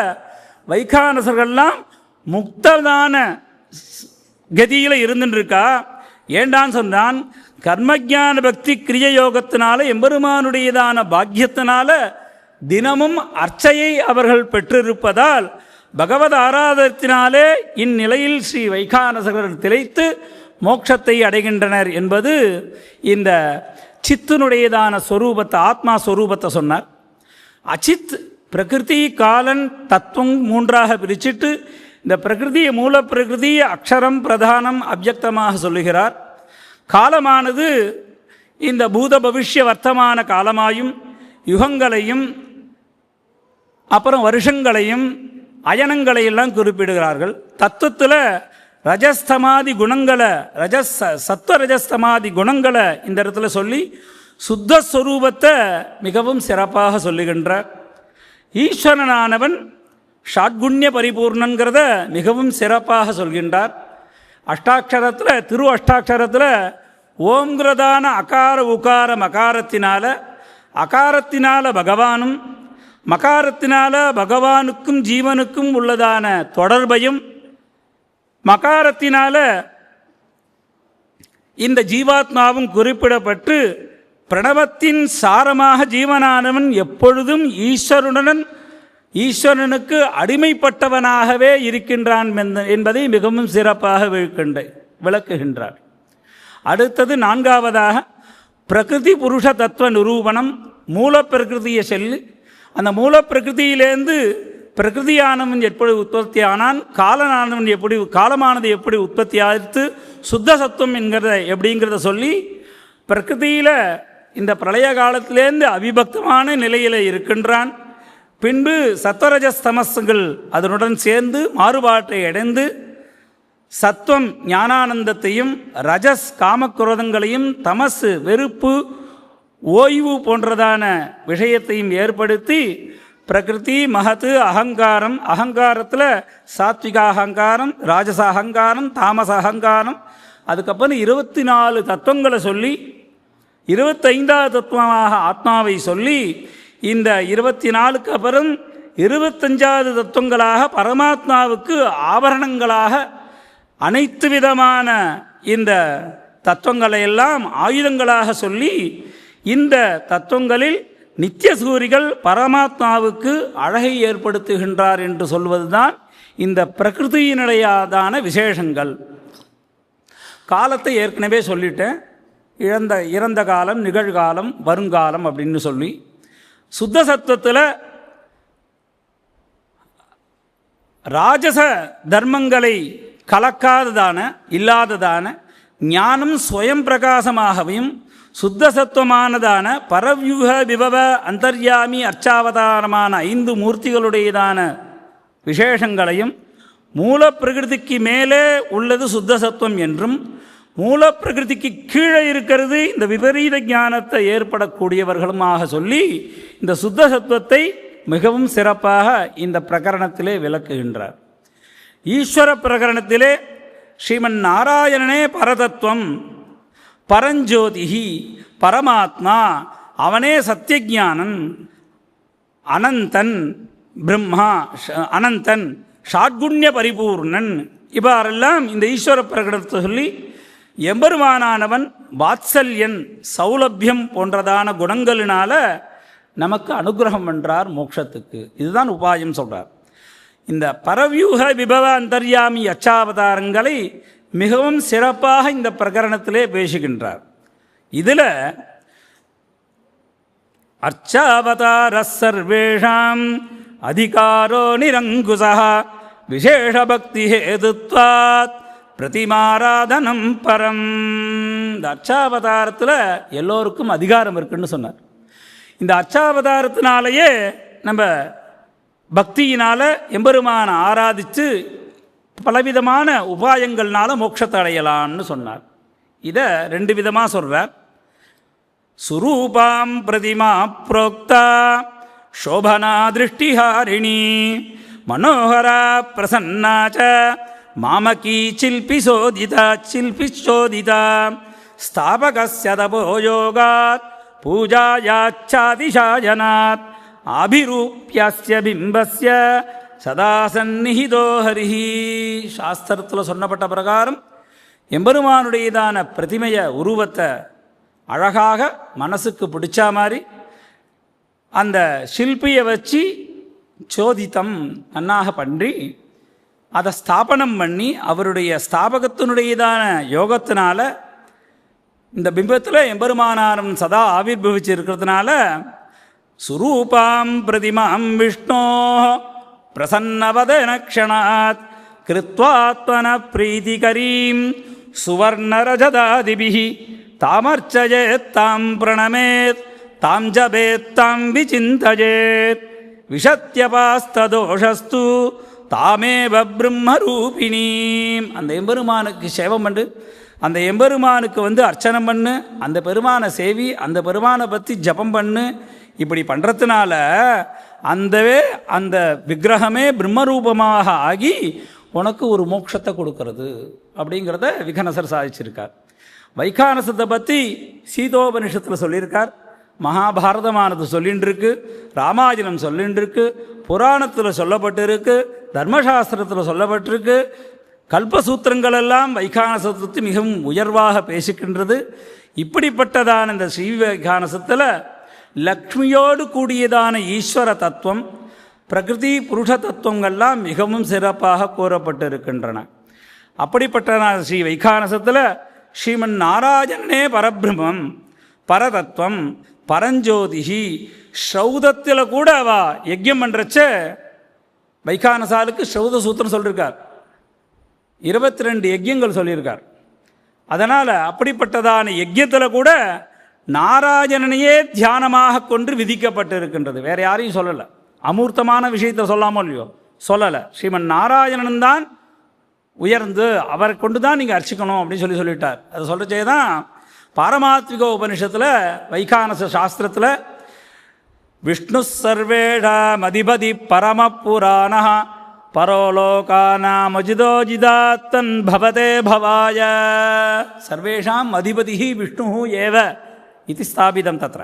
S2: வைகானசர்கள்லாம் முக்ததான கதியில் இருந்துருக்கா. ஏண்டான்னு சொன்னான், கர்மஜான பக்தி கிரிய யோகத்தினால எம்பெருமானுடையதான பாக்கியத்தினால தினமும் அர்ச்சையை அவர்கள் பெற்றிருப்பதால் பகவத் ஆராதனத்தினாலே இந்நிலையில் ஸ்ரீ வைகானசர்கள் திளைத்து மோட்சத்தை அடைகின்றனர் என்பது இந்த சித்தினுடையதான ஸ்வரூபத்தை, ஆத்மா ஸ்வரூபத்தை சொன்னார். அச்சித் பிரகிருதி காலன் தத்துவம் மூன்றாக பிரிச்சுட்டு இந்த பிரகிருதியை மூல பிரகிருதி அக்ஷரம் பிரதானம் அவ்யக்தமாக சொல்லுகிறார். காலமானது இந்த பூத பவிஷ்ய வர்த்தமான காலமாயும் யுகங்களையும் அப்புறம் வருஷங்களையும் அயனங்களையெல்லாம் குறிப்பிடுகிறார்கள். தத்துவத்தில் ரஜஸ்தமாதி குணங்களை சத்வரஜஸ்தமாதி குணங்களை இந்த இடத்துல சொல்லி சுத்தஸ்வரூபத்தை மிகவும் சிறப்பாக சொல்லுகின்றார். ஈஸ்வரனானவன் ஷாட்குண்ய பரிபூர்ணங்கிறத மிகவும் சிறப்பாக சொல்கின்றார். அஷ்டாட்சரத்தில் திரு அஷ்டாட்சரத்தில் ஓம்ங்கிறதான அகார உகார அகாரத்தினால பகவானும் மகாரத்தினால பகவானுக்கும் ஜீவனுக்கும் உள்ளதான தொடர்பையும் மகாரத்தினால இந்த ஜீவாத்மாவும் குறிப்பிடப்பட்டு பிரணவத்தின் சாரமாக ஜீவனானவன் எப்பொழுதும் ஈஸ்வரனுக்கு அடிமைப்பட்டவனாகவே இருக்கின்றான் என்பதை மிகவும் சிறப்பாக விளக்குகின்றார். அடுத்தது நான்காவதாக பிரகிருதி புருஷ தத்துவ நிரூபணம். மூல பிரகிருதியை சொல்லி அந்த மூல பிரகிருதியிலேருந்து பிரகிருதியானவன் எப்படி உற்பத்தி ஆனான், காலமானது எப்படி உற்பத்தி ஆகித்து சுத்த சத்துவம் எப்படிங்கிறத சொல்லி பிரகிருதியில் இந்த பிரளய காலத்திலேருந்து அவிபக்தமான நிலையில் இருக்கின்றான். பின்பு சத்வரஜஸ்தமஸ்கள் அதனுடன் சேர்ந்து மாறுபாட்டை அடைந்து சத்வம் ஞானானந்தத்தையும் ரஜஸ் காமக்குரோதங்களையும் தமஸ் வெறுப்பு ஓய்வு போன்றதான விஷயத்தையும் ஏற்படுத்தி பிரகிருதி மகத்து அகங்காரத்தில் சாத்விக அகங்காரம், ராஜச அகங்காரம், தாமச அகங்காரம், அதுக்கப்புறம் 24 தத்துவங்களை சொல்லி 25வது தத்துவமாக ஆத்மாவை சொல்லி இந்த 24க்கு அப்புறம் 25வது தத்துவங்களாக பரமாத்மாவுக்கு ஆபரணங்களாக அனைத்து விதமான இந்த தத்துவங்களையெல்லாம் ஆயுதங்களாக சொல்லி இந்த தத்துவங்களில் நித்திய சூரிகள் பரமாத்மாவுக்கு அழகை ஏற்படுத்துகின்றார் என்று சொல்வதுதான் இந்த பிரகிருதியினுடையதான விசேஷங்கள். காலத்தை ஏற்கனவே சொல்லிட்டேன். இறந்த காலம், நிகழ்காலம், வருங்காலம் அப்படின்னு சொல்லி சுத்த சத்துவத்தில் ராஜச தர்மங்களை கலக்காததான இல்லாததான ஞானம் ஸ்வயம் பிரகாசமாகவும் சுத்த சத்துவமானதான பரவியூக விபவ அந்தர்யாமி அர்ச்சாவதாரமான 5 மூர்த்திகளுடையதான விசேஷங்களையும் மூல பிரகிருதிக்கு மேலே உள்ளது சுத்த சத்துவம் என்றும் மூல பிரகிருதிக்கு கீழே இருக்கிறது இந்த விபரீத ஞானத்தை ஏற்படக்கூடியவர்களுமாக சொல்லி இந்த சுத்த சத்துவத்தை மிகவும் சிறப்பாக இந்த பிரகரணத்திலே விளக்குகின்றார். ஈஸ்வர பிரகரணத்திலே ஸ்ரீமன் நாராயணனே பரதத்துவம், பரஞ்சோதிகி, பரமாத்மா, அவனே சத்தியஞானன், அனந்தன், பிரம்மா அனந்தன், ஷாட்குண்ய பரிபூர்ணன், இவ்வாறெல்லாம் இந்த ஈஸ்வர பிரகடனத்தை சொல்லி எம்பெருமானானவன் வாத்சல்யன், சௌலபியம் போன்றதான குணங்களினால நமக்கு அனுகிரகம் பண்ணுறார் மோட்சத்துக்கு. இதுதான் உபாயம் சொல்கிறார். இந்த பரவியூக விபவ அந்தர்யாமி அச்சாவதாரங்களை மிகவும் சிறப்பாக இந்த பிரகரணத்திலே பேசுகின்றார். இதில் அர்ச்சாவதார சர்வேஷாம் அதிகாரோ நிரங்குசா விசேஷபக்தி ஹேதுத்வாத் பிரதிமாராதனம் பரம். இந்த அர்ச்சாவதாரத்தில் எல்லோருக்கும் அதிகாரம் இருக்குன்னு சொன்னார். இந்த அர்ச்சாவதாரத்தினாலேயே நம்ம பக்தியினால் எம்பெருமான ஆராதித்து பலவிதமான உபாயங்கள்னால மோட்சத்தை அடையலான்னு சொன்னார். இதை 2 விதமாக சொல்கிறார். சுரூபாம் பிரதிமா புரோக்தா சோபனா திருஷ்டிஹாரிணி மனோகரா பிரசன்னாச்ச மாமகீ சில்பிச்சோதிதா ஸ்தாபகஸ்ய தபோயோகாத் பூஜாயாச்சாதிசாயனாத் ஆபிரூப்யஸ்ய பிம்பஸ்ய சதா சந்நிஹிதோ ஹரிஹி. சாஸ்திரத்தில் சொன்னப்பட்ட பிரகாரம் எம்பெருமானுடையதான பிரதிமைய உருவத்தை அழகாக மனசுக்கு பிடிச்ச மாதிரி அந்த சில்பியை வச்சு சோதித்தம் நன்னாக பண்ணி அதை ஸ்தாபனம் பண்ணி அவருடைய ஸ்தாபகத்தினுடையதான யோகத்தினால இந்த பிம்பத்தில் எம்பெருமானாரம் சதா ஆவிர்பவிச்சு இருக்கிறதுனால சுரூபாம் பிரதிமாம் விஷ்ணோ பிரசன்னவதனக்ஷணாத் கிருத்வாத்மன பிரீதிகரீம் சுவர்ணரஜதாதிபிஹி தாமர்ச்சயேத் தாம் பிரணமேத் தாம் ஜபேத் தாம் விசிந்தயேத் விஷத்யபாஸ்ததோஷஸ்து தாமேவ பிரம்மரூபிணீம். அந்த எம்பெருமானுக்கு சேவம் பண்ணு, அந்த எம்பெருமானுக்கு அர்ச்சனை பண்ணு, அந்த பெருமானை சேவி, அந்த பெருமானை பற்றி ஜபம் பண்ணு. இப்படி பண்ணுறதுனால அந்த விக்கிரகமே பிரம்மரூபமாக ஆகி உனக்கு ஒரு மோட்சத்தை கொடுக்கறது அப்படிங்கிறத விகனசர் சாதிச்சிருக்கார். வைகானசத்தை பற்றி சீதோபனிஷத்தில் சொல்லியிருக்கார், மகாபாரதமானது சொல்லின்னு இருக்கு, ராமாயணம் சொல்லின்னு இருக்கு, புராணத்தில் சொல்லப்பட்டிருக்கு, தர்மசாஸ்திரத்தில் சொல்லப்பட்டிருக்கு. கல்பசூத்திரங்கள் எல்லாம் வைகானசத்தை மிகவும் உயர்வாக பேசிக்கின்றது. இப்படிப்பட்டதான இந்த ஸ்ரீ வைகானசத்தில் லக்ஷ்மியோடு கூடியதான ஈஸ்வர தத்துவம், பிரகிருதி புருஷ தத்துவங்கள்லாம் மிகவும் சிறப்பாக கூறப்பட்டிருக்கின்றன. அப்படிப்பட்ட ஸ்ரீ வைகானசத்தில் ஸ்ரீமன் நாராயணனே பரபிரம்மம், பரதத்துவம், பரஞ்சோதிகி. ஸ்ரௌதத்தில் கூட அவா யஜ்யம் பண்ணுறச்ச வைகானசாலுக்கு ஸ்ரௌத சூத்திரம் சொல்லியிருக்கார், 22 யஜ்யங்கள் சொல்லியிருக்கார். அதனால் அப்படிப்பட்டதான யஜ்யத்தில் கூட நாராயணனையே தியானமாக கொண்டு விதிக்கப்பட்டிருக்கின்றது. வேறு யாரையும் சொல்லலை, அமூர்த்தமான விஷயத்தை சொல்லாமல் இல்லையோ சொல்லலை. ஸ்ரீமன் நாராயணன் தான் உயர்ந்து அவரை கொண்டு தான் நீங்கள் அர்ச்சிக்கணும் அப்படின்னு சொல்லிட்டார். அதை சொல்கிறச்சே தான் பாரமாத்விக உபனிஷத்தில் வைகானச சாஸ்திரத்தில் விஷ்ணு சர்வேஷா மதிபதி பரம புராண பரோலோகானாமஜிதோஜிதாத்தன் பவதே பவாய சர்வேஷாம் அதிபதி விஷ்ணு ஏவ இது ஸ்தாபிதம் தத்ர.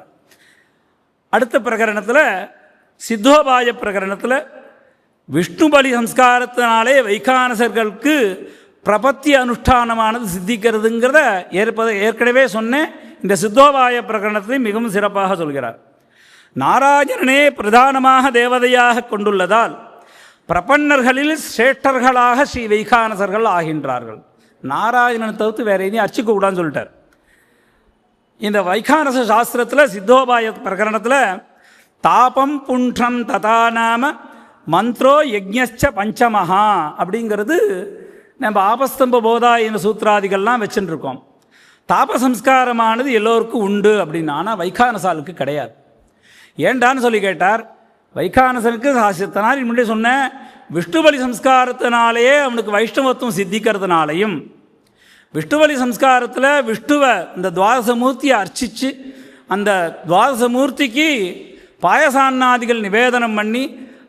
S2: அடுத்த பிரகரணத்தில் சித்தோபாய பிரகரணத்தில் விஷ்ணு பலி சம்ஸ்காரத்தினாலே வைகானசர்களுக்கு பிரபத்தி அனுஷ்டானமானது சித்திக்கிறதுங்கிறத ஏற்கனவே சொன்னேன். இந்த சித்தோபாய பிரகரணத்தை மிகவும் சிறப்பாக சொல்கிறார். நாராயணனே பிரதானமாக தேவதையாக கொண்டுள்ளதால் பிரபன்னர்களில் சிரேஷ்டர்களாக ஸ்ரீ வைகானசர்கள் ஆகின்றார்கள். நாராயணனை தவிர்த்து வேற எதையும் அர்ச்சிக்கக்கூடாதுன்னு சொல்லிட்டார். இந்த வைகானச சாஸ்திரத்தில் சித்தோபாய பிரகரணத்தில் தாபம் புண்டம் ததா நாம மந்த்ரோ யஜ்ஞச்ச பஞ்சமஹா அப்படிங்கிறது நம்ம ஆபஸ்தம்ப போதாயின சூத்திராதிகள்லாம் வச்சுட்டு இருக்கோம். தாபசம்ஸ்காரமானது எல்லோருக்கும் உண்டு அப்படின்னு, ஆனால் வைகானசாலுக்கு கிடையாது. ஏண்டான்னு சொல்லி கேட்டார். வைகானசனுக்கு சாஸ்திரத்தினால் முன்னே சொன்ன விஷ்ணுபலி சம்ஸ்காரத்தினாலேயே அவனுக்கு வைஷ்ணவத்துவம் சித்திக்கிறதுனாலையும், விஷ்ணுபலி சம்ஸ்காரத்தில் விஷ்ணுவை இந்த துவாதசமூர்த்தியை அர்ச்சித்து அந்த துவாதசமூர்த்திக்கு பாயசான்னாதிகள் நிவேதனம் பண்ணி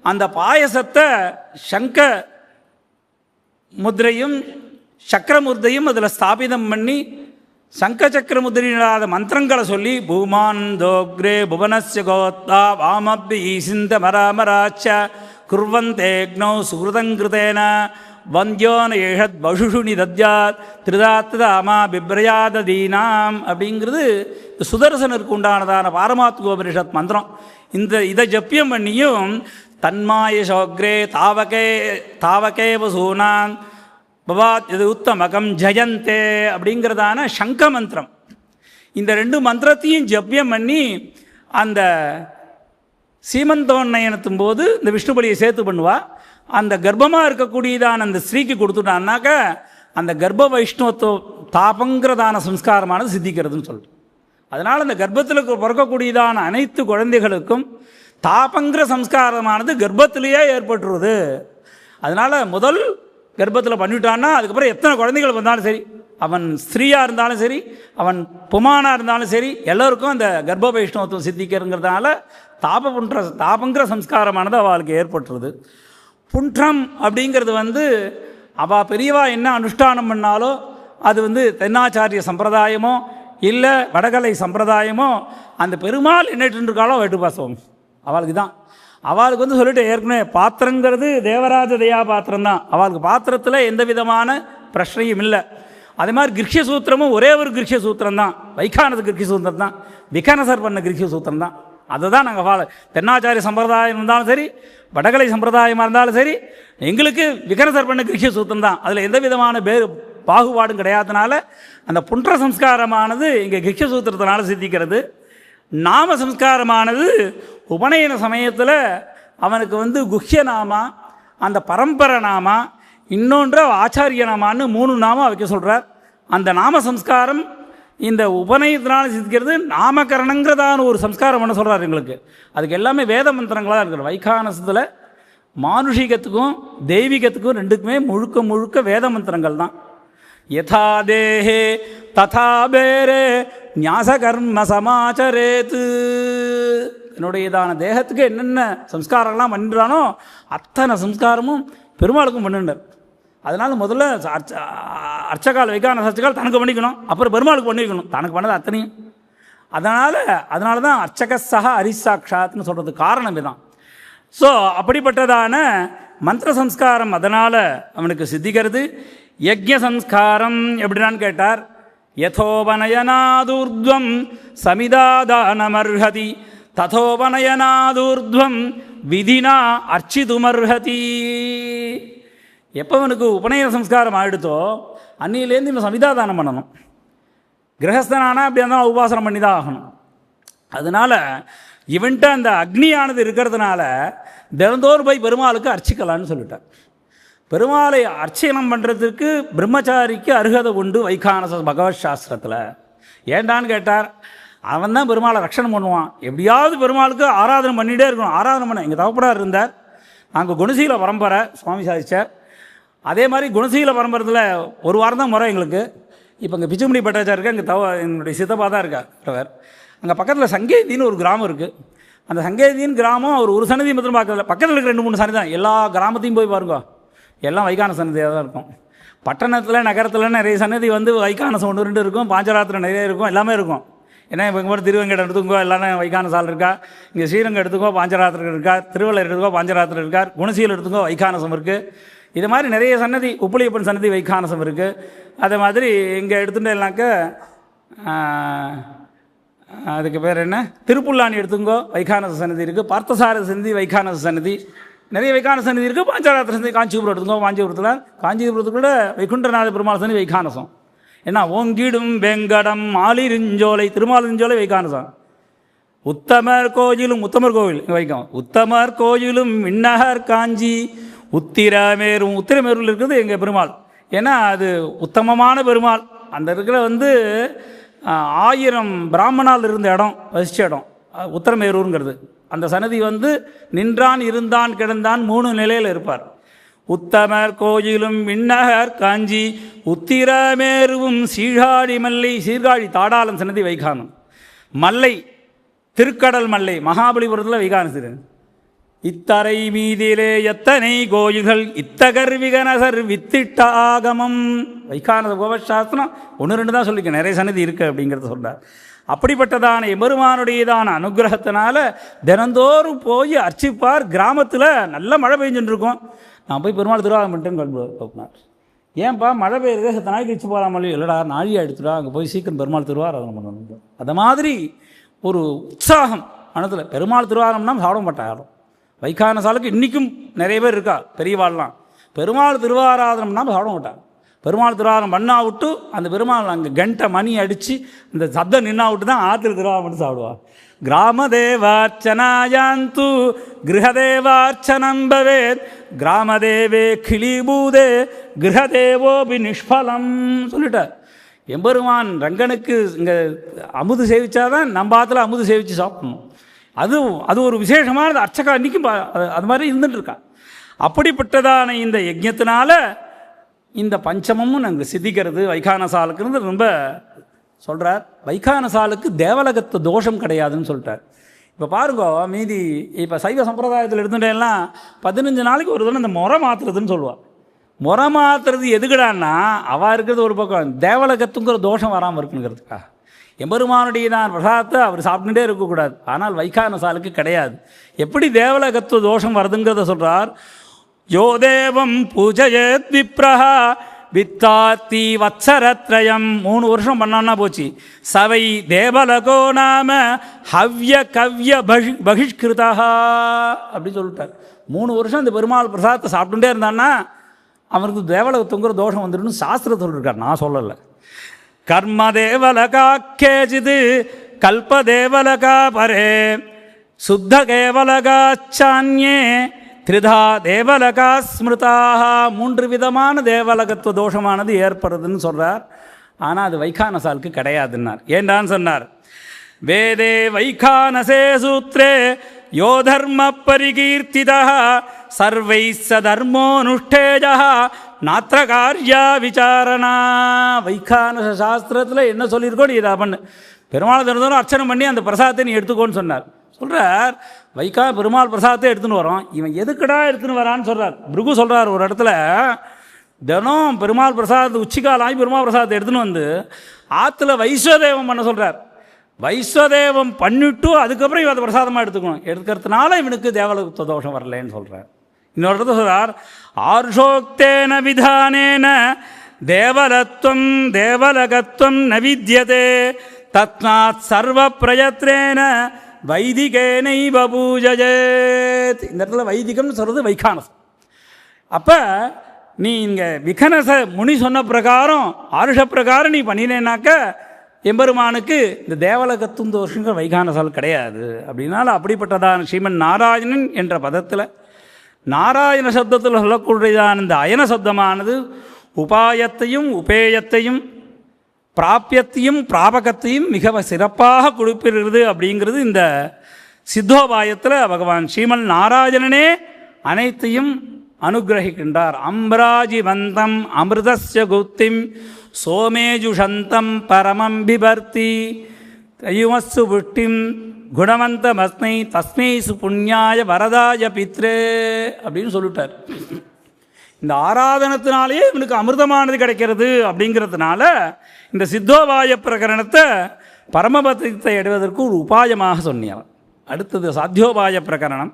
S2: அந்த பாயசத்தை சங்க முத்திரையும் சக்கரமுத்திரையும் அதில் ஸ்தாபிதம் பண்ணி சங்க சக்கர முத்திரையினாத மந்திரங்களை சொல்லி பூமாந்தோக்ரே புவனஸ்ய கோத்தா வாமப்பி ஈசிந்த மராமராச்ச குர்வந்தேக்னோ சுகிருதங்கிருதேன வந்தியோன ஏஷத் பசுஷுனி தத்யாத் திருதாத்ததாமா பிப்ரயாததீனாம் அப்படிங்கிறது சுதர்சனருக்கு உண்டானதான பாரமாத்மோபனிஷத் மந்திரம். இதை ஜப்பியம் பண்ணியும் தன்மாய சோக்ரே தாவகே வசூனான் பவாத் இது உத்தமகம் ஜயந்தே அப்படிங்கிறதான சங்க மந்திரம். இந்த 2 மந்திரத்தையும் ஜப்பியம் பண்ணி அந்த சீமந்தோன்னயனத்தும் போது இந்த விஷ்ணுபலியை சேர்த்து பண்ணுவா. அந்த கர்ப்பமாக இருக்கக்கூடியதான அந்த ஸ்ரீக்கு கொடுத்துட்டான்னாக்க அந்த கர்ப்ப வைஷ்ணவத்துவ தாபங்கிறதான சம்ஸ்காரமானது சித்திக்கிறதுன்னு சொல்லிட்டு, அதனால் அந்த கர்ப்பத்தில் பிறக்கக்கூடியதான அனைத்து குழந்தைகளுக்கும் தாபங்கிற சம்ஸ்காரமானது கர்ப்பத்திலேயே ஏற்பட்டுருது. அதனால் முதல் கர்ப்பத்தில் பண்ணிவிட்டான்னா அதுக்கப்புறம் எத்தனை குழந்தைகள் வந்தாலும் சரி, அவன் ஸ்திரீயாக இருந்தாலும் சரி, அவன் புமானாக இருந்தாலும் சரி, எல்லோருக்கும் அந்த கர்ப்ப வைஷ்ணவத்துவம் சித்திக்கிறதுங்கிறதுனால தாபங்கிற சம்ஸ்காரமானது அவளுக்கு ஏற்பட்டுருது. புன்றம் அப்படிங்கிறது வந்து அவள் பெரியவா என்ன அனுஷ்டானம் பண்ணாலோ அது வந்து தென்னாச்சாரிய சம்பிரதாயமோ இல்லை வடகலை சம்பிரதாயமோ அந்த பெருமாள் என்னட்டு இருக்காளோ வெட்டுப்பாசம் அவளுக்கு தான். அவளுக்கு வந்து சொல்லிட்டு ஏற்கனவே பாத்திரங்கிறது தேவராஜ தயா பாத்திரம்தான். அவளுக்கு பாத்திரத்தில் எந்த விதமான பிரச்சனையும் இல்லை. அதே மாதிரி கிருஷ்ய சூத்திரமும் ஒரே ஒரு கிருஷ்ய சூத்திரம் தான், வைகானது கிருஷ்ய சூத்திரம் தான், விகனசர் பண்ண கிருஷ்ய சூத்திரம் தான். அதை தான் நாங்கள் ஃபாலோ. தென்னாச்சாரிய சம்பிரதாயம் இருந்தாலும் சரி, வடகலை சம்பிரதாயமாக இருந்தாலும் சரி, எங்களுக்கு விகனசர் பண்ண கிருஷ்ய சூத்திரம் தான். அதில் எந்த விதமான பாகுபாடும் கிடையாதனால அந்த புன்ற சம்ஸ்காரமானது இங்கே கிருஷ்ய சூத்திரத்தினால சித்திக்கிறது. நாம சம்ஸ்காரமானது உபநயன சமயத்தில் அவனுக்கு வந்து குஹ்ய நாமா, அந்த பரம்பரை நாமா, இன்னொன்று ஆச்சாரிய நாமான்னு 3 நாமம் வைக்க சொல்கிறார். அந்த நாம சம்ஸ்காரம் இந்த உபநயத்தினால் சித்திக்கிறது. நாமகரணங்கிறதான ஒரு சம்ஸ்காரம் பண்ண சொல்கிறார் எங்களுக்கு. அதுக்கு எல்லாமே வேத மந்திரங்களாக இருக்கிற வைகானசத்தில் மானுஷிகத்துக்கும் தெய்வீகத்துக்கும் ரெண்டுக்குமே முழுக்க முழுக்க வேத மந்திரங்கள் தான். யதா தேஹே ததா பேரே ஞாசகர்ம சமாச்சரேத்து. என்னுடையதான தேகத்துக்கு என்னென்ன சம்ஸ்காரங்கள்லாம் பண்ணிடுறானோ அத்தனை சம்ஸ்காரமும் பெருமாளுக்கும் பண்ணிட்டார். அதனால் முதல்ல அர்ச்சகால் வைகான அர்ச்சகால் தனக்கு பண்ணிக்கணும், அப்புறம் பெருமாளுக்கு பண்ணிக்கணும். தனக்கு பண்ணது அத்தனையும். அதனால தான் அர்ச்சக சக ஹரிசாட்சாத்னு சொல்கிறதுக்கு காரணம் இதுதான். ஸோ அப்படிப்பட்டதான மந்திர சம்ஸ்காரம் அதனால் அவனுக்கு சித்திக்கிறது. யஜ்ய சம்ஸ்காரம் எப்படின்னான்னு கேட்டார். யதோபநயனாதூர்த்வம் சமிதாதானமர்ஹதி ததோபநயனாதூர்த்வம் விதினா அர்ச்சிதுமர்ஹதி. எப்போ அவனுக்கு உபநயன சம்ஸ்காரம் ஆகிடுத்தோ அன்னிலேருந்து இவன் சமிதாதானம் பண்ணணும். கிரகஸ்தனானா அப்படி இருந்தால் உபாசனம் பண்ணி தான் ஆகணும். அதனால் இவன்ட்ட அந்த அக்னியானது இருக்கிறதுனால தினந்தோறும் போய் பெருமாளுக்கு அர்ச்சிக்கலான்னு சொல்லிட்டார். பெருமாளை அர்ச்சனம் பண்ணுறதுக்கு பிரம்மச்சாரிக்கு அருகதை உண்டு வைகானச பகவத் சாஸ்திரத்தில். ஏண்டான்னு கேட்டார். அவன் தான் பெருமாளை ரட்சணம் பண்ணுவான். எப்படியாவது பெருமாளுக்கு ஆராதனை பண்ணிகிட்டே இருக்கணும். ஆராதனை பண்ண எங்கள் தகப்பனார் இருந்தார். நாங்கள் குணசீல பரம்பரை சுவாமி சாதிச்சார். அதே மாதிரி குணசீல பரம்பரத்தில் ஒரு வாரம் தான் முறை எங்களுக்கு. இப்போ இங்கே பிச்சுமணி பட்டாச்சாருக்கு அங்கே என்னுடைய சித்தப்பா தான் இருக்கார். அங்கே பக்கத்தில் சங்கேதின்னு ஒரு கிராமம் இருக்குது. அந்த சங்கேதின்னு கிராமம் ஒரு சன்னதி மட்டும் பார்க்கல, பக்கத்தில் இருக்கிற 2-3 சன்னதி தான். எல்லா கிராமத்தையும் போய் பாருங்க, எல்லாம் வைகான சன்னதியாக தான் இருக்கும். பட்டணத்தில் நகரத்தில் நிறைய சன்னதி வந்து வைகானசம் 1-2 இருக்கும், பாஞ்சராத்திரம் நிறைய இருக்கும், எல்லாமே இருக்கும். ஏன்னா இப்போ இங்கே திருவங்கடம் எடுத்துக்கோ எல்லாரும் வைகானசால் இருக்கா, இங்கே ஸ்ரீரங்கம் எடுத்துக்கோ பாஞ்சராத்திரம் இருக்கா, திருவள்ளர் எடுத்துக்கோ பாஞ்சராத்திரம் இருக்கார், குணசீல் எடுத்துக்கோ வைகானசம் இருக்குது. இது மாதிரி நிறைய சன்னதி, உப்புளியப்பன் சன்னதி வைகானசம் இருக்குது. அதே மாதிரி இங்கே எடுத்துட்டேன்னாக்க அதுக்கு பேர் என்ன, திருப்புல்லானி எடுத்துங்கோ வைகானச சன்னதி இருக்குது, பார்த்தசாரதி சன்னதி வைகானச சன்னதி, நிறைய வைகான சன்னதி இருக்குது. பாஞ்சராத்திர சன்னதி காஞ்சிபுரம் எடுத்துங்கோ, காஞ்சிபுரத்துக்குள்ள வைகுண்டநாத பெருமாள் சன்னதி வைகானசம். ஏன்னா ஓங்கீடும் வெங்கடம் ஆலிருஞ்சோலை திருமாலிருஞ்சோலை வைகானசம். உத்தமர் கோயிலும் உத்தமர் கோவில் வைக்கம், உத்தமர் கோயிலும் விண்ணகர் காஞ்சி உத்திரமேரூரில் இருக்கிறது எங்கள் பெருமாள். ஏன்னா அது உத்தமமான பெருமாள். அந்த இருக்கிற வந்து 1000 பிராமணால் இருந்த இடம், வசிச்ச இடம் உத்திரமேரூருங்கிறது. அந்த சன்னதி வந்து நின்றான் இருந்தான் கிடந்தான் 3 நிலையில் இருப்பார். உத்தமர் கோயிலும் விண்ணகர் காஞ்சி உத்திரமேருவும் சீர்காழி மல்லை, சீர்காழி தாடாளம் சன்னதி வைகானம். மல்லை திருக்கடல் மல்லை மகாபலிபுரத்தில் வைகானசர். இத்தரை மீதிலே எத்தனை கோயில்கள் இத்தகர் விகனசர் வித்திட்ட ஆகமம். வைகானச கோபசாஸ்திரம் 1-2 தான் சொல்லிக்க, நிறைய சன்னதி இருக்குது அப்படிங்கிறத சொல்கிறார். அப்படிப்பட்டதான எம்பெருமானுடையதான அனுகிரகத்தினால தினந்தோறும் போய் அர்ச்சிப்பார். கிராமத்தில் நல்ல மழை பெஞ்சுட்டு இருக்கும். நான் போய் பெருமாள் திருவாரம் பண்ணிட்டேன்னு கல்வினார். ஏன்பா மழை பெய்யுறது, 10 நாளைக்கு கழிச்சு போகலாமல்? இல்லைடா நாழியை எடுத்துடா, அங்கே போய் சீக்கிரம் பெருமாள் திருவாரம் பண்ணணும். அது மாதிரி ஒரு உற்சாகம் மனத்தில். பெருமாள் திருவாரம்னா சாப்பிட மாட்டாங்க. வைகானசாலுக்கு இன்றைக்கும் நிறைய பேர் இருக்கா பெரியவாள்லாம். பெருமாள் திருவாராதனம்னா சாப்பிட மாட்டாங்க. பெருமாள் திருவாரம் பண்ணா விட்டு அந்த பெருமாள் அங்கே கண்டை மணி அடித்து அந்த சப்தம் நின்னா விட்டு தான் ஆற்றுல திருவாரம் மட்டும் சாப்பிடுவாள். கிராமதேவார்ச்சனாயாந்து கிரகதேவார்ச்சனம் பவேத் கிராமதேவே கிளிபூதே கிரகதேவோபி நிஷ்பலம் சொல்லிட்டார். எம்பெருமான் ரங்கனுக்கு இங்கே அமுது சேவிச்சாதான் நம்ம ஆற்றுல அமுது சேவித்து சாப்பிடணும். அது ஒரு விசேஷமானது. அர்ச்சகா இன்றைக்கும் அது மாதிரி இருந்துட்டுருக்கா. அப்படிப்பட்டதான இந்த யஜ்ஞத்தினால இந்த பஞ்சமமும் நாங்கள் சித்திக்கிறது வைகானசாலுக்குன்னு ரொம்ப சொல்கிறார். வைகானசாலுக்கு தேவலகத்து தோஷம் கிடையாதுன்னு சொல்லிட்டார். இப்போ பாருங்கோ, மீதி இப்போ சைவ சம்பிரதாயத்தில் இருந்துட்டேலாம் 15 நாளைக்கு ஒரு தடவை இந்த முறை மாற்றுறதுன்னு சொல்லுவாள். முறை மாற்றுறது எதுக்குடான்னா, அவள் இருக்கிறது ஒரு பக்கம், தேவலகத்துங்கிற தோஷம் வராமல் இருக்குங்கிறதுக்கா. எம்பெருமானுடைய தான் பிரசாதத்தை அவர் சாப்பிட்டுட்டே இருக்கக்கூடாது. ஆனால் வைகானசாலுக்கு கிடையாது. எப்படி தேவலகத்துவ தோஷம் வருதுங்கிறத சொல்கிறார். யோ தேவம் பூஜயத் விப்ரஹா வித்தாத்தி வத்சரத்ரயம், 3 வருஷம் பண்ணான்னா போச்சு. சவை தேவலகோ நாம ஹவ்ய கவ்ய பகிஷ்கிருதா அப்படின்னு சொல்லிட்டார். 3 வருஷம் இந்த பெருமாள் பிரசாதத்தை சாப்பிட்டுட்டே இருந்தான்னா அவனுக்கு தேவலகத்துங்கிற தோஷம் வந்துடுன்னு சாஸ்திரத்தில் சொல்லியிருக்கார், நான் சொல்லலை. கர்ம தேவலகா கேஜிது கல்ப தேவலகா பரே சுத்த கேவலகாச்சான்யே திரிதா தேவலகா ஸ்மிருதாக, 3 விதமான தேவலகத்துவ தோஷமானது ஏற்படுறதுன்னு சொல்கிறார். ஆனால் அது வைகானசாலுக்கு கிடையாதுன்னார். ஏண்டான்னு சொன்னார். வேதே வைகானசே சூத்ரே யோ தர்ம பரிகீர்த்திதா சர்வை சதர்மோனுஷ்டேஜா நாத்திர காரியா விசாரணா. வைகானச சாஸ்திரத்தில் என்ன சொல்லியிருக்கோ நீ இதை பண்ணு. பெருமாள் தினந்தோறும் அர்ச்சனை பண்ணி அந்த பிரசாதத்தை நீ எடுத்துக்கோன்னு சொன்னார். சொல்கிறார், பெருமாள் பிரசாதத்தை எடுத்துன்னு வரோம், இவன் எதுக்கடா எடுத்துன்னு வரான்னு சொல்கிறார். பிருகு சொல்கிறார் ஒரு இடத்துல, தினம் பெருமாள் பிரசாதத்தை உச்சிக்கால் ஆகி பெருமாள் பிரசாதத்தை எடுத்துன்னு வந்து ஆற்றுல வைஸ்வதேவம் பண்ண சொல்கிறார். வைஸ்வதேவம் பண்ணிவிட்டு அதுக்கப்புறம் இவன் அதை பிரசாதமாக எடுக்கிறதுனால இவனுக்கு தேவலோக தோஷம் வரலேன்னு சொல்கிறார். இன்னொரு இடத்துல சொல்கிறார், ஆர்ஷோக்தேன விதானேன தேவலத்வம் தேவலகத்வம் ந வித்யதே தத்னாத் சர்வ பிரயத்னேன வைதிகேனைவ பூஜயேத். இந்த இடத்துல வைதிகம்னு சொல்கிறது வைகானசம். அப்போ நீ இங்கே விகனச முனி சொன்ன பிரகாரம் ஆருஷ பிரகாரம் நீ பண்ணினேனாக்க எம்பெருமானுக்கு இந்த தேவலகத்தும் தோஷங்கள் வைகானசால் கிடையாது. அப்படின்னால அப்படிப்பட்டதான ஸ்ரீமன் நாராயணன் என்ற பதத்தில் நாராயண சப்தத்தில் சொல்லக்கூடியதான இந்த அயன சப்தமானது உபாயத்தையும் உபேயத்தையும் பிராப்பியத்தையும் பிராபகத்தையும் மிக சிறப்பாக கொடுப்பிருக்கிறது. அப்படிங்கிறது இந்த சித்தோபாயத்தில் பகவான் ஸ்ரீமன் நாராயணனே அனைத்தையும் அனுகிரகிக்கின்றார். அம்ராஜிவந்தம் அமிர்தஸ்ய குப்திம் சோமேஜுஷந்தம் பரமம் பிபர்த்தி யுமஸ்ஸு புஷ்டிம் குணவந்தமஸ்மை தஸ்மை சுபுண்ணியாய வரதாய பித்ரே அப்படின்னு சொல்லிட்டார். இந்த ஆராதனத்தினாலேயே இவனுக்கு அமிர்தமானது கிடைக்கிறது. அப்படிங்கிறதுனால இந்த சித்தோபாய பிரகரணத்தை பரமபதத்தை அடைவதற்கு ஒரு உபாயமாக சொன்னார். அடுத்தது சாத்தியோபாய பிரகரணம்.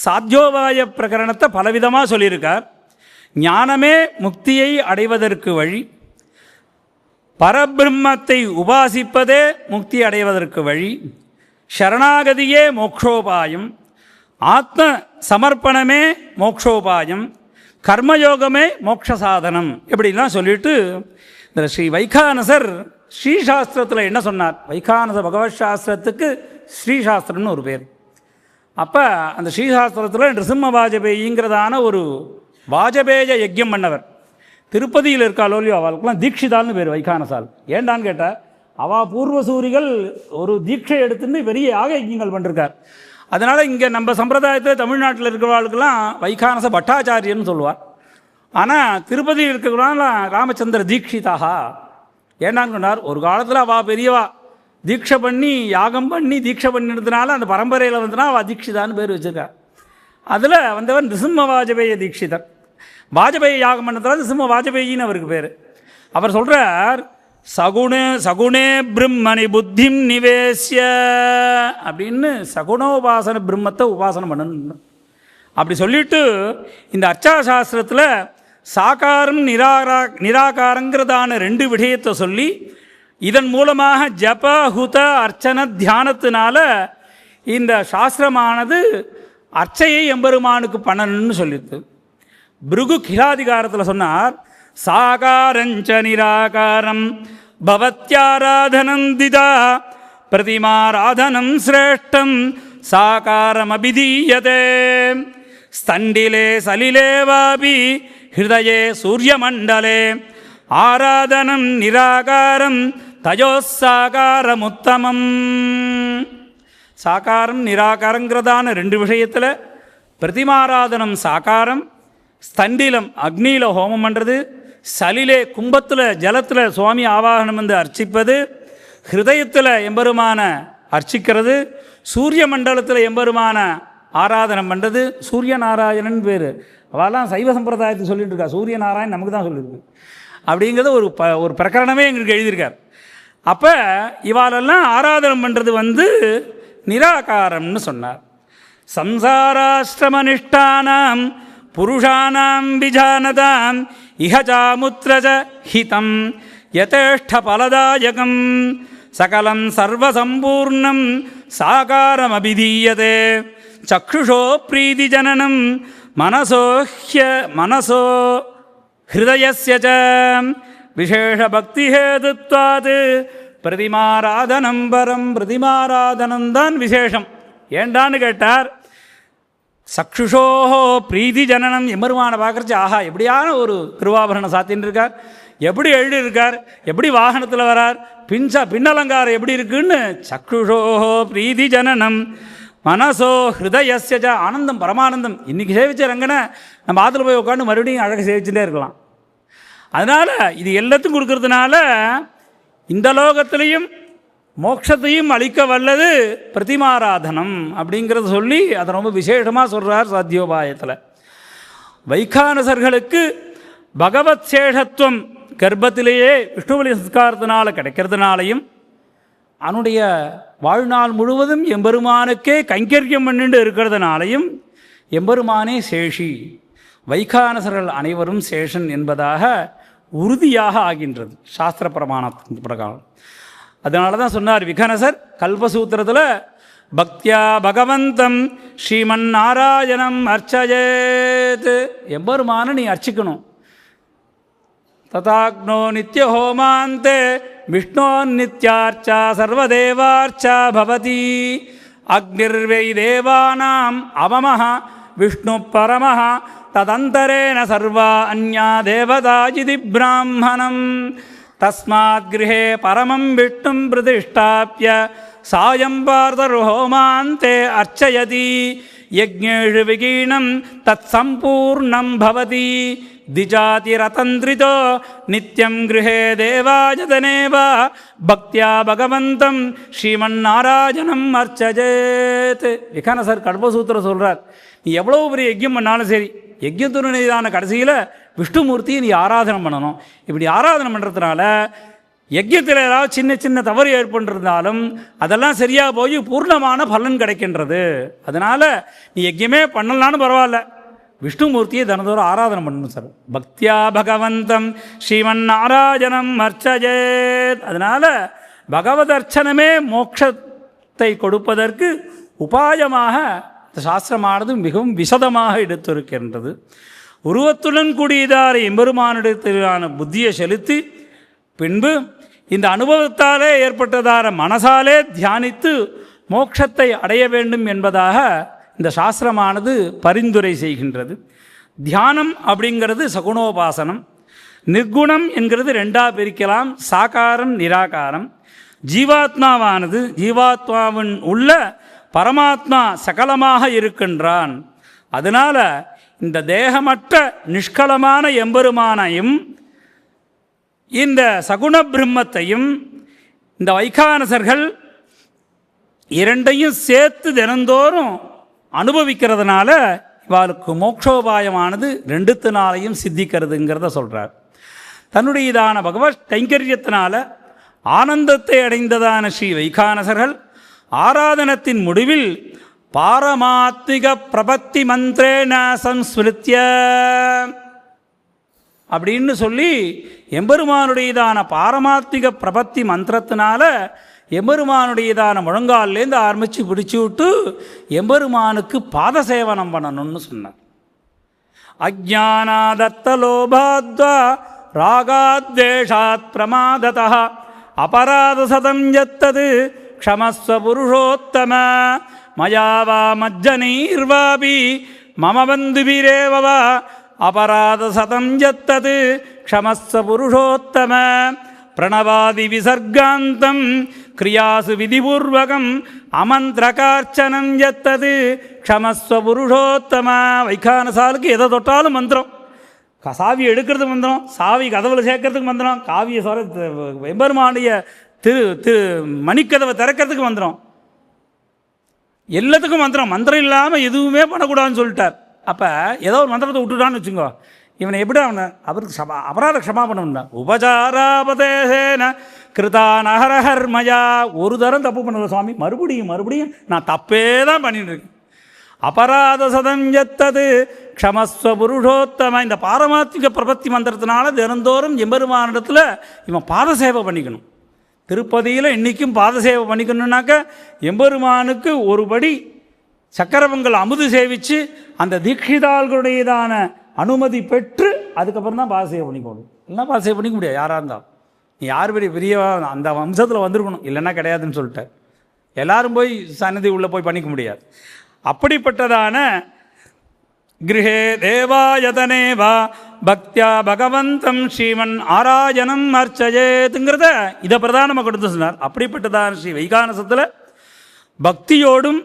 S2: சாத்தியோபாய பிரகரணத்தை பலவிதமாக சொல்லியிருக்கார். ஞானமே முக்தியை அடைவதற்கு வழி, பரபிரம்மத்தை உபாசிப்பதே முக்தி அடைவதற்கு வழி, சரணாகதியே மோக்ஷோபாயம், ஆத்ம சமர்ப்பணமே மோக்ஷோபாயம், கர்மயோகமே மோட்ச சாதனம், இப்படிலாம் சொல்லிட்டு இந்த ஸ்ரீ வைகானசர் ஸ்ரீசாஸ்திரத்தில் என்ன சொன்னார். வைகானச பகவத் சாஸ்திரத்துக்கு ஸ்ரீசாஸ்திரம்னு ஒரு பேர். அப்போ அந்த ஸ்ரீசாஸ்திரத்தில் நிருசிம்ம வாஜபேயிங்கிறதான ஒரு வாஜபேய யஜ்யம் பண்ணவர். திருப்பதியில் இருக்காளோ இல்லையோ அவளுக்குலாம் தீட்சிதால்னு பேர் வைகானசால். ஏண்டான்னு கேட்டால் அவள் பூர்வசூரிகள் ஒரு தீட்சை எடுத்துன்னு பெரிய யாக யஜ்யங்கள் பண்ணிருக்கார். அதனால் இங்கே நம்ம சம்பிரதாயத்தில் தமிழ்நாட்டில் இருக்கிறவர்களுக்கெல்லாம் வைகானச பட்டாச்சாரியன்னு சொல்லுவாள். ஆனால் திருப்பதியில் இருக்கிறவங்களாம் ராமச்சந்திர தீட்சிதாக. ஏண்டான்னு சொன்னார், ஒரு காலத்தில் அவள் பெரியவா தீட்சை பண்ணி யாகம் பண்ணி தீட்சை பண்ணினதுனால அந்த பரம்பரையில் வந்துனா அவள் தீட்சிதான்னு பேர் வச்சுருக்கா. அதில் வந்தவர் நிருசிம்ம வாஜபேய தீட்சிதர். வாஜபேய யாகம் பண்ணதுனால நிருசிம்ம வாஜபேயின்னு அவருக்கு பேர். அவர் சொல்கிறார், சகுணே பிரம்மணி புத்திம் நிவேசிய அப்படின்னு சகுணோபாசன பிரம்மத்தை உபாசனை பண்ணணும். அப்படி சொல்லிட்டு இந்த அர்ச்சாசாஸ்திரத்தில் சாகாரம் நிராகாரங்கிறதான 2 விடயத்தை சொல்லி இதன் மூலமாக ஜப ஹுத அர்ச்சன தியானத்தினால இந்த சாஸ்திரமானது அர்ச்சையை எம்பெருமானுக்கு பண்ணணும்னு சொல்லிடுது. பிருகு கிலாதிகாரத்தில் சொன்னார், சாகாரஞ்ச நிராகாரம் பவத்யாராதனந்திதா பிரதிமாராதனம் சிரேஷ்டம் சாகாரம் அபிதீயதே ஸ்தண்டிலே சலிலே வாபி ஹிருதயே சூரியமண்டலே ஆராதனம் நிராகாரம் தயோசாகாரமுத்தமம். சாகாரம் நிராகாரங்கிறதான 2 விஷயத்தில் பிரதிமாராதனம் சாகாரம், ஸ்தண்டிலம் அக்னியில் ஹோமம் பண்ணுறது, சலிலே கும்பத்தில் ஜலத்தில் சுவாமி ஆவாகனம் வந்து அர்ச்சிப்பது, ஹிருதயத்தில் எம்பெருமான அர்ச்சிக்கிறது, சூரிய மண்டலத்தில் எம்பெருமான ஆராதனம் பண்ணுறது. சூரிய நாராயணன் பேர். அவெல்லாம் சைவ சம்பிரதாயத்தை சொல்லிட்டு இருக்கா. சூரிய நாராயணன் நமக்கு தான் சொல்லியிருக்கு அப்படிங்கிறத ஒரு பிரகரணமே எங்களுக்கு எழுதியிருக்கார். அப்போ இவாளெல்லாம் ஆராதனம் பண்ணுறது நிராகாரம்னு சொன்னார். சம்சாராஷ்டிரமனிஷ்டானாம் புருஷானாம் விஜானதாம் இஹசாமுத்ரஜ ஹிதம் யதேஷ்ட பலதாயகம் சகலம் சர்வசம்பூர்ணம் சாகாரமபிதீயதே சக்ஷுஷோ பிரீதி ஜனனம் மனசோ ஹிருதயஸ்ய ச விசேஷ பக்தி ஹேதுத்வாத் பிரதிமாராதனம் பரம். பிரதிமாராதனம் தான் விசேஷம். ஏண்டான்னு கேட்டார். சக்ஷுஷோஹோ பிரீதி ஜனனம். எம்பெருமானை பார்க்குறச்சு ஆஹா எப்படியான ஒரு திருவாபரணம் சாத்தின்னு இருக்கார், எப்படி எழுதியிருக்கார், எப்படி வாகனத்தில் வரார், பின்னலங்காரம் எப்படி இருக்குன்னு. சக்ஷுஷோஹோ பிரீதி ஜனனம் மனசோ ஹிருதயஸ்ய ஆனந்தம் பரமானந்தம். இன்றைக்கி சேவிச்ச ரங்கனை நம்ம ஆற்றுல போய் உட்காந்து மறுபடியும் அழகாக சேவிச்சுட்டே இருக்கலாம். அதனால் இது எல்லாத்துக்கும் கொடுக்கறதுனால இந்த லோகத்திலையும் மோட்சத்தையும் அளிக்க வல்லது பிரதிமாராதனம் அப்படிங்கிறத சொல்லி அதை ரொம்ப விசேஷமாக சொல்கிறார் சாத்தியோபாயத்தில். வைகானசர்களுக்கு பகவத் சேஷத்துவம் கர்ப்பத்திலேயே விஷ்ணுபலி சம்ஸ்காரத்தினால் கிடைக்கிறதுனாலையும் அவனுடைய வாழ்நாள் முழுவதும் எம்பெருமானுக்கே கைங்கரியம் பண்ணிட்டு இருக்கிறதுனாலையும் எம்பெருமானே சேஷி, வைகானசர்கள் அனைவரும் சேஷன் என்பதாக உறுதியாக ஆகின்றது சாஸ்திர பிரமாணத்தின் பிரகாரம். அதனால தான் சொன்னார் விகனசர் கல்பசூத்திரத்தில் பக்தியா பகவந்தம் ஸ்ரீமன் நாராயணம் அர்ச்சயேத். எம்பெருமான நீ அர்ச்சிக்கணும். ததாக்னோ நித்திய ஹோமாந்தே விஷ்ணோ நித்யார்ச்சா சர்வதேவார்ச்சா பவதி அக்னிர்வை தேவானாம் அவமஹ விஷ்ணு பரமஹ ததந்தரேன சர்வா அந்யா தேவதாஜிதி பிராமணம் தஸ்மாத் கிருஹே பரமம் விஷ்ணும் பிரதிஷ்டாப்ய சாயம் பார்த்தருஹோமாந்தே அர்ச்சயதி யஜ்ஞேஷு விகீணம் தத் சம்பூர்ணம் பவதி திஜாதிரதந்திரிதோ நித்யம் கிருஹே தேவாஜதனேவ பக்தியா பகவந்தம் ஸ்ரீமன்னாராயணம் அர்ச்சஜேத். விகனசர் கல்பசூத்திரம் சொல்கிறார், நீ எவ்வளோ பெரிய யஜ்யம் பண்ணாலும் சரி, யஜ்யத்துடனேதான கடைசியில் விஷ்ணுமூர்த்தியை நீ ஆராதனம் பண்ணணும். இப்படி ஆராதனை பண்ணுறதுனால யஜ்யத்தில் ஏதாவது சின்ன சின்ன தவறு ஏற்பட்டிருந்தாலும் அதெல்லாம் சரியாக போய் பூர்ணமான பலன் கிடைக்கின்றது. அதனால் நீ யஜ்யமே பண்ணலான்னு பரவாயில்ல, விஷ்ணுமூர்த்தியை தினந்தோறும் ஆராதனை பண்ணணும் சார். பக்தியா பகவந்தம் ஸ்ரீமன் நாராயணம் அர்ச்சஜேத். அதனால் பகவத் அர்ச்சனமே மோட்சத்தை கொடுப்பதற்கு உபாயமாக இந்த சாஸ்திரமானது மிகவும் விசதமாக எடுத்திருக்கின்றது. உருவத்துடன் கூடியதார எம்பெருமானிடத்திலான புத்தியை செலுத்தி பின்பு இந்த அனுபவத்தாலே ஏற்பட்டதார மனசாலே தியானித்து மோட்சத்தை அடைய வேண்டும் என்பதாக இந்த சாஸ்திரமானது பரிந்துரை செய்கின்றது. தியானம் அப்படிங்கிறது சகுணோபாசனம். நிர்குணம் என்கிறது ரெண்டாக பிரிக்கலாம், சாகாரம் நிராகாரம். ஜீவாத்மாவானது ஜீவாத்மாவின் உள்ள பரமாத்மா சகலமாக இருக்கின்றான். அதனால் இந்த தேகமற்ற நிஷ்களமான எம்பெருமானையும் இந்த சகுண பிரம்மத்தையும் இந்த வைகானசர்கள் இரண்டையும் சேர்த்து தினந்தோறும் அனுபவிக்கிறதுனால இவாளுக்கு மோட்சோபாயமானது ரெண்டுத்தினாலையும் சித்திக்கிறதுங்கிறத சொல்கிறார். தன்னுடையதான பகவத் கைங்கரியத்தினால ஆனந்தத்தை அடைந்ததான ஸ்ரீ வைகானசர்கள் ஆராதனத்தின் முடிவில் பாரமாத்மிக பிரபத்தி மந்திரேன சம்ஸ்மிருத்ய அப்படின்னு சொல்லி எம்பெருமானுடையதான பாரமாத்மிக பிரபத்தி மந்திரத்தினால எம்பெருமானுடையதான முழங்கால்லேருந்து ஆரம்பித்து பிடிச்சி விட்டு எம்பெருமானுக்கு பாத சேவனம் பண்ணணும்னு சொன்னார். அஜ்ஞானாதத்தலோபாத்வா ராகாத்வேஷாத் பிரமாததா அபராதசதம் யத்தது க்ஷமஸ்வ புருஷோத்தம மயா வா மஜ்ஜனைர்வாபி மம பந்துபிரேவ வா அபராதசதம் யத்தது க்ஷமஸ்வ புருஷோத்தம பிரணவாதி விசர்காந்தம் கிரியாசு விதிபூர்வகம் அமந்திரகார்ச்சனம் யத்தது க்ஷமஸ்வ புருஷோத்தம. வைகானசாலுக்கு எதை தொட்டாலும் மந்திரம். சாவி எடுக்கிறதுக்கு மந்திரம், சாவி கதவுல சேர்க்கறதுக்கு மந்திரம், காவிய எம்பெருமானுடைய திரு மணிக்கதவை திறக்கிறதுக்கு மந்திரம். எல்லாத்துக்கும் மந்திரம், மந்திரம் இல்லாமல் எதுவுமே பண்ணக்கூடாதுன்னு சொல்லிட்டார். அப்போ ஏதோ ஒரு மந்திரத்தை விட்டுட்டான்னு வச்சுக்கோ, இவனை எப்படி அவருக்கு அபராத க்ஷமா பண்ணணும்னா உபசாராபதேசேன கிருதா நகரஹர்மயா. ஒரு தரம் தப்பு பண்ணல சுவாமி, மறுபடியும் நான் தப்பே தான் பண்ணிட்டு இருக்கேன். அபராத சதம் எத்தது க்ஷமஸ்வ புருஷோத்தம. இந்த பாரமாத்மிக பிரபத்தி மந்திரத்தினால தினந்தோறும் எம்பெருமானிடத்தில் இவன் பாத சேவை பண்ணிக்கணும். திருப்பதியில் இன்றைக்கும் பாத சேவை பண்ணிக்கணுன்னாக்க எம்பெருமானுக்கு ஒருபடி சக்கரவங்கள் அமுது சேவித்து அந்த தீட்சிதாள்களுடையதான அனுமதி பெற்று அதுக்கப்புறம் தான் பாத சேவை பண்ணிக்கணும். இல்லைன்னா பாத சேவை பண்ணிக்க முடியாது. யாராக இருந்தால் நீ யார் பெரிய அந்த வம்சத்தில் வந்திருக்கணும், இல்லைன்னா கிடையாதுன்னு சொல்லிட்டார். எல்லாரும் போய் சன்னதி உள்ளே போய் பண்ணிக்க முடியாது. அப்படிப்பட்டதான கிரகே தேவாயதனேவா பக்தியா பகவந்தம் ஸ்ரீமன் ஆராயணம் அர்ச்சயேத்துங்கிறத இதை பிரதானமாக கொடுத்து சொன்னார். அப்படிப்பட்டதான ஸ்ரீ வைகானசத்தில் பக்தியோடும்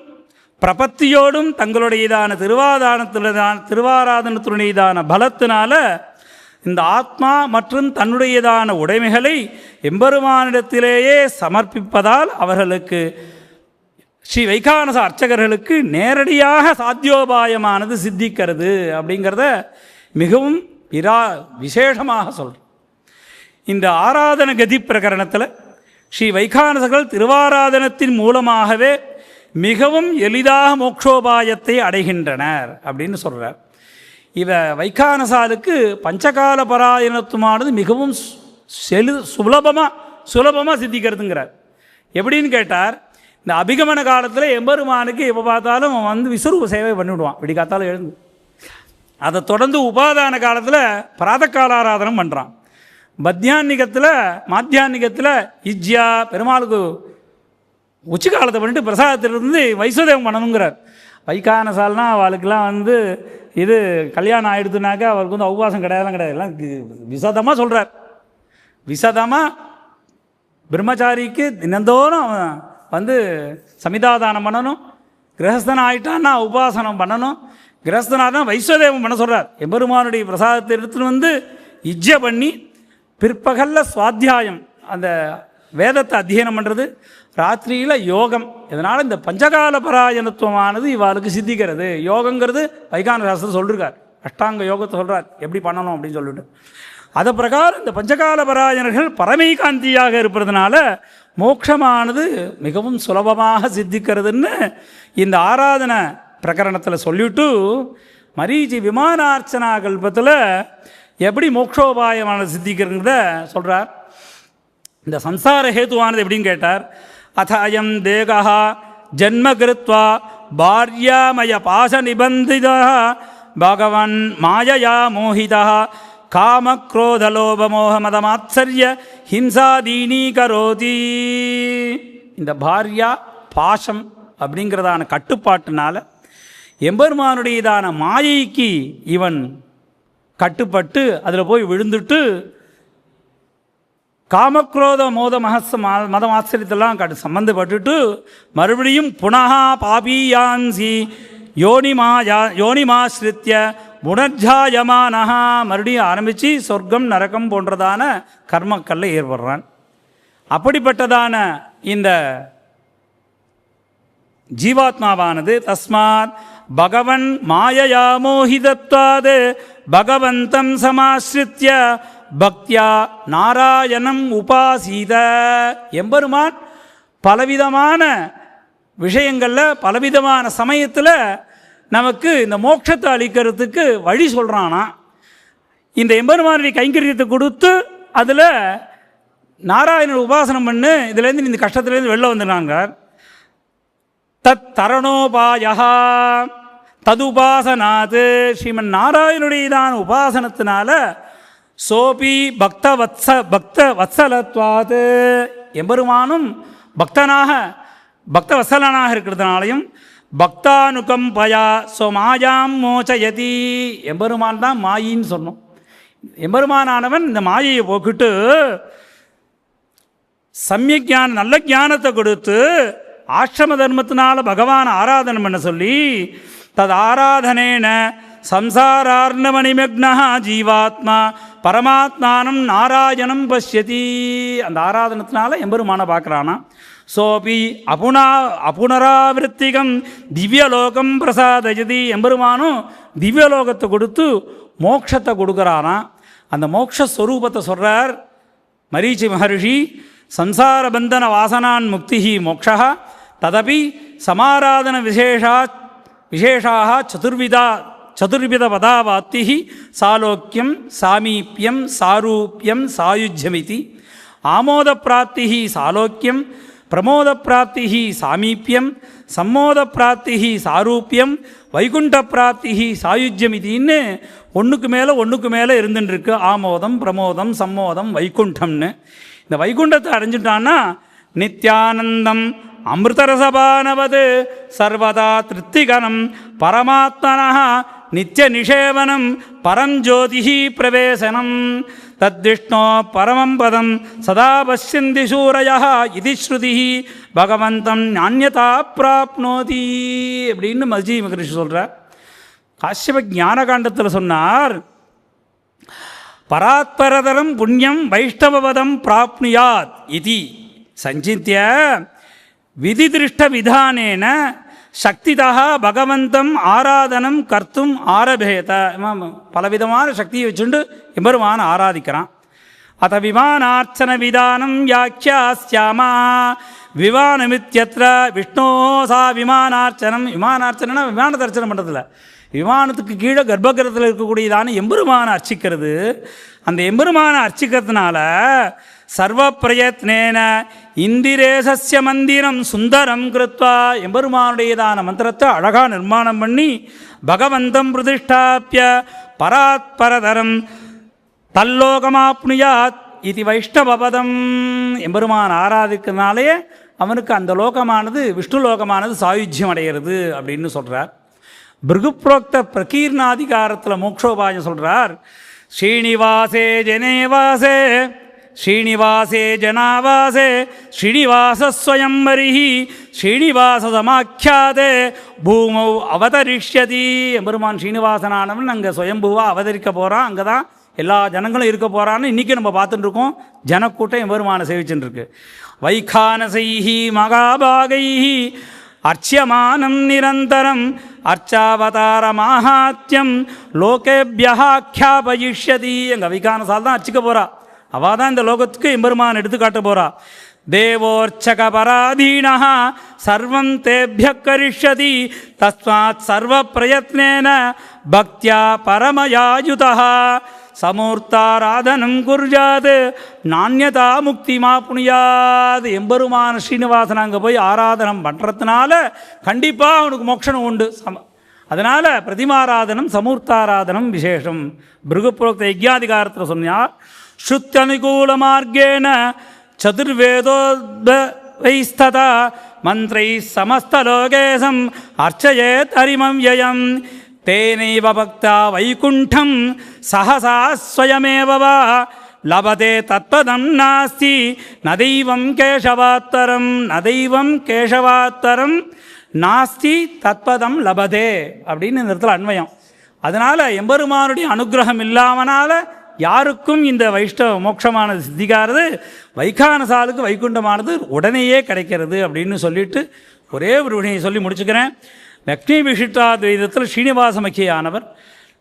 S2: பிரபத்தியோடும் தங்களுடையதான திருவாராதனத்துடையதான பலத்தினால இந்த ஆத்மா மற்றும் தன்னுடையதான உடைமைகளை எம்பெருமானிடத்திலேயே சமர்ப்பிப்பதால் அவர்களுக்கு ஸ்ரீ வைகானச அர்ச்சகர்களுக்கு நேரடியாக சாத்தியோபாயமானது சித்திக்கிறது அப்படிங்கிறத மிகவும் விசேஷமாக சொல்கிறேன். இந்த ஆராதன கதி பிரகரணத்தில் ஸ்ரீ வைகானசர்கள் திருவாராதனத்தின் மூலமாகவே மிகவும் எளிதாக மோட்சோபாயத்தை அடைகின்றனர் அப்படின்னு சொல்கிறார். வைகானசாலுக்கு பஞ்சகால பராயணத்துமானது மிகவும் சுலபமாக சித்திக்கிறதுங்கிறார். எப்படின்னு கேட்டார், இந்த அபிகமன காலத்தில் எம்பெருமானுக்கு எப்போ பார்த்தாலும் அவன் வந்து விஸ்வரூப சேவை பண்ணிவிடுவான். விடிகாத்தாலும் எழுந்து அதை தொடர்ந்து உபாதான காலத்தில் பிராதகாலாராதனம் பண்ணுறான். மாத்தியான்னிகத்தில் இஜ்யா பெருமாளுக்கு உச்சி காலத்தை பண்ணிட்டு பிரசாதத்திலிருந்து வைஸ்வதேவம் பண்ணணுங்கிறார். வைகானசால்னா அவளுக்கெல்லாம் வந்து இது கல்யாணம் ஆகிடுதுனாக்கா அவருக்கு வந்து உபவாசம் கிடையாது, எல்லாம் விசதமாக சொல்கிறார். விசதமாக பிரம்மச்சாரிக்கு தினந்தோறும் அவன் வந்து சமிதாதானம் பண்ணணும். கிரகஸ்தன் ஆகிட்டான்னா உபாசனம் பண்ணணும். கிரகஸ்தனாக வைஸ்வதேவம் பண்ண சொல்கிறார். எம்பெருமானுடைய பிரசாதத்தை எடுத்துன்னு வந்து இஜ்ஜ பண்ணி பிற்பகலில் சுவாத்தியாயம் அந்த வேதத்தை அத்தியனம் பண்ணுறது, ராத்திரியில் யோகம். இதனால் இந்த பஞ்சகால பராயணத்துவமானது இவாளுக்கு சித்திக்கிறது. யோகங்கிறது வைகான சாஸ்திரம் சொல்லியிருக்கார். அஷ்டாங்க யோகத்தை சொல்கிறார் எப்படி பண்ணணும் அப்படின்னு சொல்லிட்டு. அதை பிரகாரம் இந்த பஞ்சகால பராயணர்கள் பரமைகாந்தியாக இருப்பதுனால மோட்சமானது மிகவும் சுலபமாக சித்திக்கிறதுன்னு இந்த ஆராதனை பிரகரணத்தில் சொல்லிவிட்டு மரீச்சி விமானார்ச்சனா கல்பத்தில் எப்படி மோட்சோபாயமானது சித்திக்கிறத சொல்கிறார். இந்த சம்சார ஹேத்துவானது எப்படின்னு கேட்டார், அயம் தேகா ஜன்ம கிருத்வா பாரியாமய பாச நிபந்தித பகவன் மாயயா மோகிதா காமக்ரோதலோபமோகமதமாத்சரிய ஹிம்சாதீனீ கரோதி. இந்த பாரியா பாசம் அப்படிங்கிறதான கட்டுப்பாட்டினால எம்பெருமானுடையதான மாயைக்கு இவன் கட்டுப்பட்டு அதில் போய் விழுந்துட்டு காமக்ரோத மதம் ஆச்சரியத்தெல்லாம் சம்பந்தப்பட்டுட்டு மறுபடியும் புனகா பாபியான்சி யோனிமாஸ்ரித்ய புனர்ஜாயமானஹா மறுபடியும் ஆரம்பித்து சொர்க்கம் நரகம் போன்றதான கர்மக்கல்ல ஏற்படுறான். அப்படிப்பட்டதான இந்த ஜீவாத்மாவானது தஸ்மாத் பகவன் மாயயா மோகிதத்வாது பகவந்தம் சமாஸ்ரித்ய பக்தியா நாராயணம் உபாசீத. எம்பெருமான் பலவிதமான விஷயங்களில் பலவிதமான சமயத்தில் நமக்கு இந்த மோட்சத்தை அளிக்கிறதுக்கு வழி சொல்கிறானா. இந்த எம்பெருமானுடைய கைங்கரியத்தை கொடுத்து அதில் நாராயணன் உபாசனம் பண்ணு, இதுலேருந்து இந்த கஷ்டத்துலேருந்து வெளில வந்துடுறாங்க. தத் தரணோபாயா ததுபாசனாது ஸ்ரீமன் நாராயணுடையதான உபாசனத்தினால சோபி பக்த வத்சலத்வாது எம்பெருமானும் பக்த வத்சலனாக இருக்கிறதுனாலையும் பக்தானுகம்பயா மாயாம் மோச்சயதி. எம்பெருமான் தான் மாயின்னு சொன்னோம். எம்பெருமானானவன் இந்த மாயையை போக்கிட்டு சமயக் ஞானம் நல்ல ஞானத்தை கொடுத்து ஆசிரம தர்மத்தினால பகவான் ஆராதனை பண்ண சொல்லி தது ஆராதனேன சம்சாரார்ணமணிமக்னா ஜீவாத்மா பரமாத்மானம் நாராயணம் பஷ்யதி. அந்த ஆராதனத்தினால எம்பெருமானை பார்க்குறானா. சோபி அபுனராவிருத்திகம் திவ்யலோகம் பிரசாதயதி. எம்பெருமானும் திவ்யலோகத்தை கொடுத்து மோட்சத்தை கொடுக்குறாராம். அந்த மோட்சஸ்வரூபத்தை சொல்கிறார் மரீச்சி மகர்ஷி. சம்சார பந்தன வாசனான் முக்தி மோக்ஷா ததபி சமாராதன விசேஷாக சதுர்வித பதாவாத்தி சாலோக்கியம் சாமீப்யம் சாரூப்யம் சாயுஜ்யமிதி. ஆமோத பிராப்தி சாலோக்கியம், பிரமோத பிராப்தி சாமீப்யம், சம்மோத பிராப்தி சாரூப்யம், வைகுண்ட பிராப்தி சாயுஜ்யமிதின்னு ஒன்றுக்கு மேலே இருந்துட்டுருக்கு. ஆமோதம், பிரமோதம், சம்மோதம், வைகுண்டம்னு. இந்த வைகுண்டத்தை அடைஞ்சிட்டான்னா நித்யானந்தம் அமிர்தரசபானவது சர்வதா திருப்திகரம் பரமாத்மனா நித்திய நிஷேவனம் பரஞ்சோதிஹி பிரவேசனம் தத்விஷ்ணோ பரமம் பதம் சதா பஷ்யந்தி சூரயः இதி ஸ்ருதிஹி பகவந்தம் ஞான்யதா பிராப்னோதி அப்படின்னு மஜ்ஜி மகரிஷி சொல்கிறார். காஷ்யப ஞானகாண்டத்தில் சொன்னார், பராத்பரதரம் புண்ணியம் வைஷ்ணவபதம் பிராப்னுயாத் இதி சஞ்சித்ய விதிதிருஷ்ட விதானேன சக்திதா பகவந்தம் ஆராதனம் கர்த்தும் ஆரபேத. பலவிதமான சக்தியை வச்சுண்டு எம்பெருமான ஆராதிக்கிறான். அத விமானார்ச்சன விதானம் யாக்கியாஸ்யாமா விமானமித்யத்ர விஷ்ணோ சா விமானார்ச்சனம். விமானார்ச்சனா விமானத்தை அர்ச்சனை பண்ணுறதில்ல, விமானத்துக்கு கீழே கர்ப்பகிரகத்தில் இருக்கக்கூடியதான எம்பெருமான அர்ச்சிக்கிறது. அந்த எம்பெருமான அர்ச்சிக்கிறதுனால சர்வ பிரயத்னேன இந்திரேசஸ்ய மந்திரம் சுந்தரம் கிருத்வா எம்பெருமானுடையதான மந்திரத்தை அழகாக நிர்மாணம் பண்ணி பகவந்தம் பிரதிஷ்டாப்பிய பராத்பரதரம் தல்லோகமாப்னுயாத் இது வைஷ்ணவபதம். எம்பெருமான் ஆராதிக்கிறதுனாலே அவனுக்கு அந்த லோகமானது விஷ்ணு லோகமானது சாயுஜ்யம் அடைகிறது அப்படின்னு சொல்கிறார். பிருகுப்ரோக்த பிரகீர்ணாதிகாரத்தில் மோக்ஷோபாயம் சொல்கிறார். ஸ்ரீனிவாசே ஜனேவாசே ஸ்ரீனிவாசே ஜனாவாசே ஸ்ரீனிவாசஸ்வயம்பரிஹி ஸ்ரீனிவாச சமாக்கியாதே பூமௌ அவதரிஷ்யதி. எம்பெருமான் ஸ்ரீனிவாசனானவன் அங்கே சுயம்புவாக அவதரிக்க போகிறான். அங்கே தான் எல்லா ஜனங்களும் இருக்க போகிறான்னு இன்றைக்கி நம்ம பார்த்துட்டு இருக்கோம். ஜனக்கூட்டம் எம்பெருமானை சேவிச்சுட்டு இருக்கு. வைகானசைஹி மகாபாகைஹி அர்ச்சியமானம் நிரந்தரம் அர்ச்சாவதார மாஹாத்யம் லோகேபியாக்கியாபயிஷ்யதி. எங்கள் வைகானசால் தான் அர்ச்சிக்க போகிறா. அவள் தான் இந்த லோகத்துக்கு எம்பெருமான் எடுத்து காட்ட போகிறா. தேவோர்ச்சக பராதீனா சர்வம் தேபிய கரிஷ்யதி தஸ்மாத் சர்வ பிரயத்னேன பக்தியா பரமயாயுதா சமூர்த்தாராதனம் குர்ஜாத் நாண்யதா முக்தி மாப்புனியாது. எம்பெருமான ஸ்ரீனிவாசன் அங்கே போய் ஆராதனம் பண்ணுறதுனால கண்டிப்பாக அவனுக்கு மோட்சம் உண்டு. அதனால் பிரதிமாராதனம் சமூர்த்தாராதனம் விசேஷம். பிருகுப்ரோக்த யஜ்ஞாதிகாரத்தில் சொன்னார், ஸ்ருத்யனுகூல மார்க்கேன சதுர்வேதோத்வைஸ்ததா மந்திரை சமஸ்தலோகேசம் அர்ச்சயேத் ஹரிமம் யயம் தேனைவ பக்தா வைகுண்டம் சஹசா ஸ்வயமேவ வா லபதே தத்பதம் நாஸ்தி நதைவம் கேசவாத்தரம் நதைவம் கேசவாத்தரம் நாஸ்தி தத்பதம் லபதே அப்படின்னு இந்த இடத்துல அன்வயம். அதனால் எம்பெருமானுடைய அனுகிரகம் இல்லாமனால யாருக்கும் இந்த வைஷ்ணவ மோட்சமானது சித்திக்காரது. வைகானசாலுக்கு வைகுண்டமானது உடனேயே கிடைக்கிறது அப்படின்னு சொல்லிட்டு ஒரே ஒரு வினையை சொல்லி முடிச்சுக்கிறேன். லக்ஷ்மி விசிஷ்டாத்வைதத்தில் ஸ்ரீனிவாசமக்கியானவர்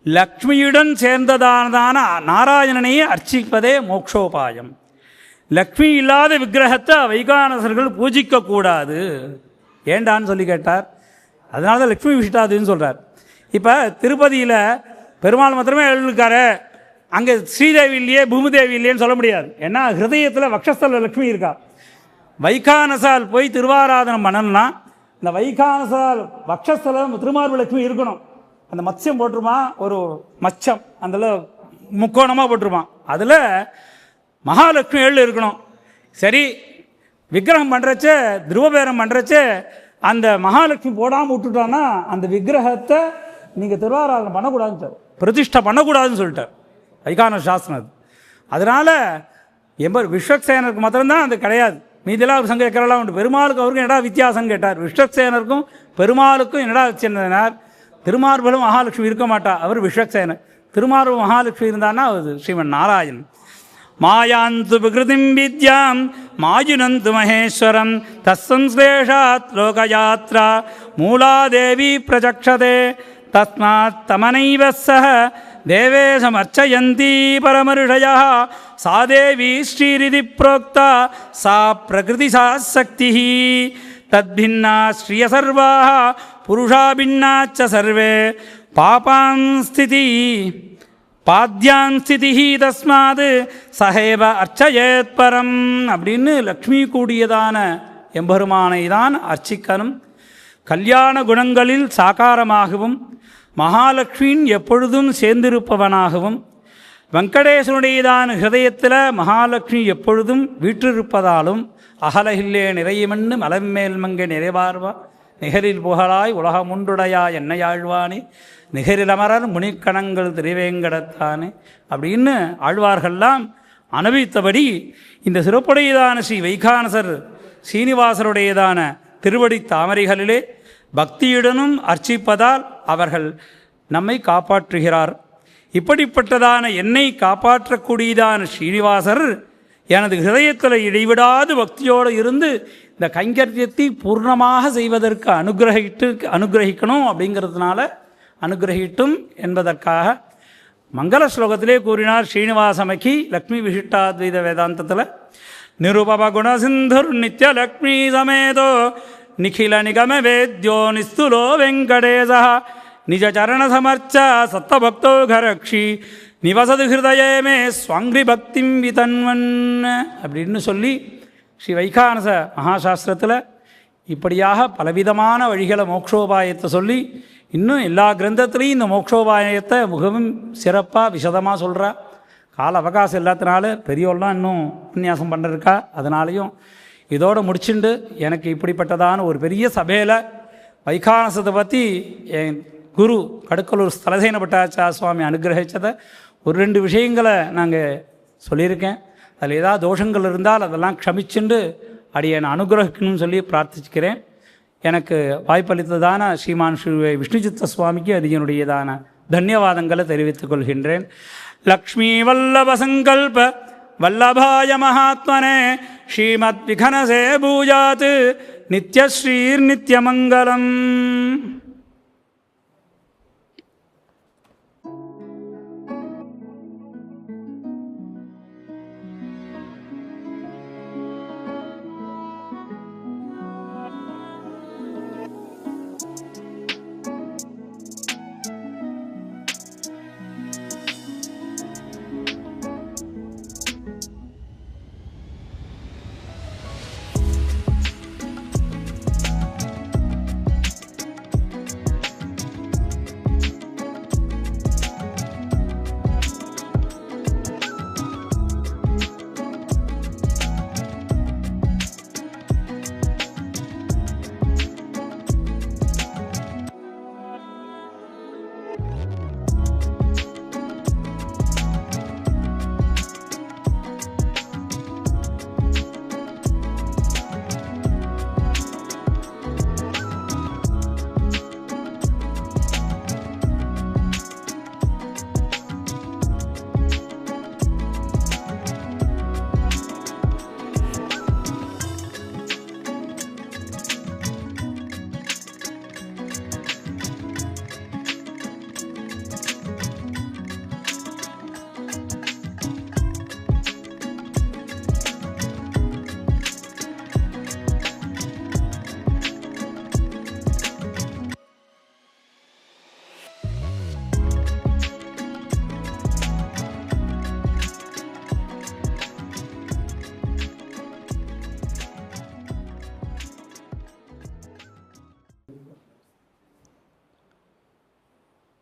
S2: லக்ஷ்மியுடன் சேர்ந்ததானதான நாராயணனையே அர்ச்சிப்பதே மோக்ஷோபாயம். லக்ஷ்மி இல்லாத விக்கிரகத்தை வைகானசர்கள் பூஜிக்கக்கூடாது. ஏண்டான்னு சொல்லி கேட்டார். அதனால தான் லக்ஷ்மி விசிஷ்டாத்வைன்னு சொல்கிறார். இப்போ திருப்பதியில் பெருமாள் மாத்திரமே எழுதிருக்காரு, அங்கே ஸ்ரீதேவி இல்லையே பூமிதேவி இல்லையேன்னு சொல்ல முடியாது. ஏன்னா ஹிருதயத்தில் வக்ஷஸ்தல லக்ஷ்மி இருக்கா. வைகானசால் போய் திருவாராதனம் பண்ணணும்னா இந்த வைகானசால் வக்ஷஸ்தலம் திருமார்பு லக்ஷ்மி இருக்கணும். அந்த மத்ஸ்யம் போட்டுருமா, ஒரு மச்சம் அதில் முக்கோணமாக போட்டுருமா, அதில் மகாலட்சுமி எழு இருக்கணும். சரி, விக்கிரகம் பண்ணுறச்ச துருவபேரம் பண்ணுறச்ச அந்த மகாலட்சுமி போடாமல் விட்டுட்டோன்னா அந்த விக்கிரகத்தை நீங்கள் திருவாராதனம் பண்ணக்கூடாதுன்னு சார், பிரதிஷ்டை பண்ணக்கூடாதுன்னு சொல்லிட்டார் வைகான சாஸ்திரம். அது அதனால் விஸ்வக்சேனருக்கு மாத்திரம்தான் அது கிடையாது. மீதெல்லாம் ஒரு சங்க கேட்கறலாம் உண்டு. பெருமாளுக்கு அவருக்கும் என்னடா வித்தியாசம் கேட்டார். விஸ்வக்சேனருக்கும் பெருமாளுக்கும் என்னடா வச்சிருந்தார். திருமார்பலும் மகாலட்சுமி இருக்க மாட்டா, அவர் விஸ்வக்சேனர். திருமார்பு மகாலட்சுமி இருந்தான்னா அது ஸ்ரீமன் நாராயணன். மாயாந்து விகிருதிம் வித்யாம் மாயுனந்து மகேஸ்வரம் தஸ்சம்ஸ்லேஷாத் லோகயாத்ரா மூலாதேவி பிரச்சக்ஷதே தஸ்மாத் தமனைவ சஹ தேவேசமர்ச்சயந்தி பரமருஷயः சா தேவி ஸ்ரீரிதி ப்ரோக்தா சா பிரகிருதி சா சக்தி தத்பின்னா ஸ்ரீய சர்வாः புருஷா பின்னாச்ச சர்வே பாபாம் ஸ்திதி பாத்யாம் ஸ்திதி தஸ்மாத் சஹேவ அர்ச்சயேத் பரம் அப்படின்னு லக்ஷ்மி கூடியதான எம்பெருமானை தான் அர்ச்சிக்கணும். கல்யாண குணங்களில் சாகாரமாகவும் மகாலட்சுமியின் எப்பொழுதும் சேர்ந்திருப்பவனாகவும் வெங்கடேசனுடையதான ஹிருதயத்தில் மகாலட்சுமி எப்பொழுதும் வீற்றிருப்பதாலும் அகலகில்லே நிறையுமென்னு மலர்மேல் மங்கை நிறைவார்வா நிகரில் புகழாய் உலகமுண்டுடையா என்னையாழ்வானே நிகரிலமரர் முனிக்கணங்கள் திருவேங்கடத்தானே அப்படின்னு ஆழ்வார்கள்லாம் அனுபவித்தபடி இந்த சிறப்புடையதான ஸ்ரீ வைகானசர் சீனிவாசருடையதான திருவடி தாமரைகளிலே பக்தியுடனும் அர்ச்சிப்பதால் அவர்கள் நம்மை காப்பாற்றுகிறார். இப்படிப்பட்டதான என்னை காப்பாற்றக்கூடியதான ஸ்ரீனிவாசர் எனது ஹிருதயத்தில் இடைவிடாது பக்தியோடு இருந்து இந்த கைங்கரியத்தை பூர்ணமாக செய்வதற்கு அனுகிரகிக்கணும் அப்படிங்கிறதுனால அனுகிரகிட்டும் என்பதற்காக மங்கள ஸ்லோகத்திலே கூறினார். ஸ்ரீனிவாசமக்கி லக்ஷ்மி விசிஷ்டாத்வைத வேதாந்தத்தில் நிருபம குணசிந்துர் நித்ய லக்ஷ்மி சமேதோ நிகில நிகம வேத்யோ நிஸ்துலோ வெங்கடேசா நிஜ சரண சமர்ச்ச சத்தபக்தோ கரக்ஷி நிவசது ஹிருதயே மே ஸ்வாங்கிரி பக்திம் விதன்வன் அப்படின்னு சொல்லி ஸ்ரீ வைகானச மகாசாஸ்திரத்தில் இப்படியாக பலவிதமான வழிகளை மோக்ஷோபாயத்தை சொல்லி இன்னும் எல்லா கிரந்தத்துலேயும் இந்த மோக்ஷோபாயத்தை மிகவும் சிறப்பாக விசதமாக சொல்கிறா. கால அவகாசம் இல்லாதனால பெரியவெல்லாம் இன்னும் உபன்யாசம் பண்ணுறதுக்கா, அதனாலையும் இதோடு முடிச்சுண்டு எனக்கு இப்படிப்பட்டதான ஒரு பெரிய சபையில் வைகானசத்தை பற்றி என் குரு கடுக்கலூர் ஸ்தலசேன பட்டாச்சாரிய சுவாமி அனுகிரகித்ததை ஒரு 2 விஷயங்களை நாங்கள் சொல்லியிருக்கேன். அதில் ஏதாவது தோஷங்கள் இருந்தால் அதெல்லாம் க்ஷமிச்சுண்டு அடியேன் அனுகிரகிக்கணும்னு சொல்லி பிரார்த்திக்கிறேன். எனக்கு வாய்ப்பளித்ததான ஸ்ரீமான் ஸ்ரீ விஷ்ணுசித்த சுவாமிக்கு அடியனுடையதான தன்யவாதங்களை தெரிவித்துக் கொள்கின்றேன். லக்ஷ்மீ வல்லப சங்கல்ப வல்லபாய மகாத்மனே ஸ்ரீமத் விகனசே பூஜாத் நித்யஸ்ரீர் நித்யமங்கலம்.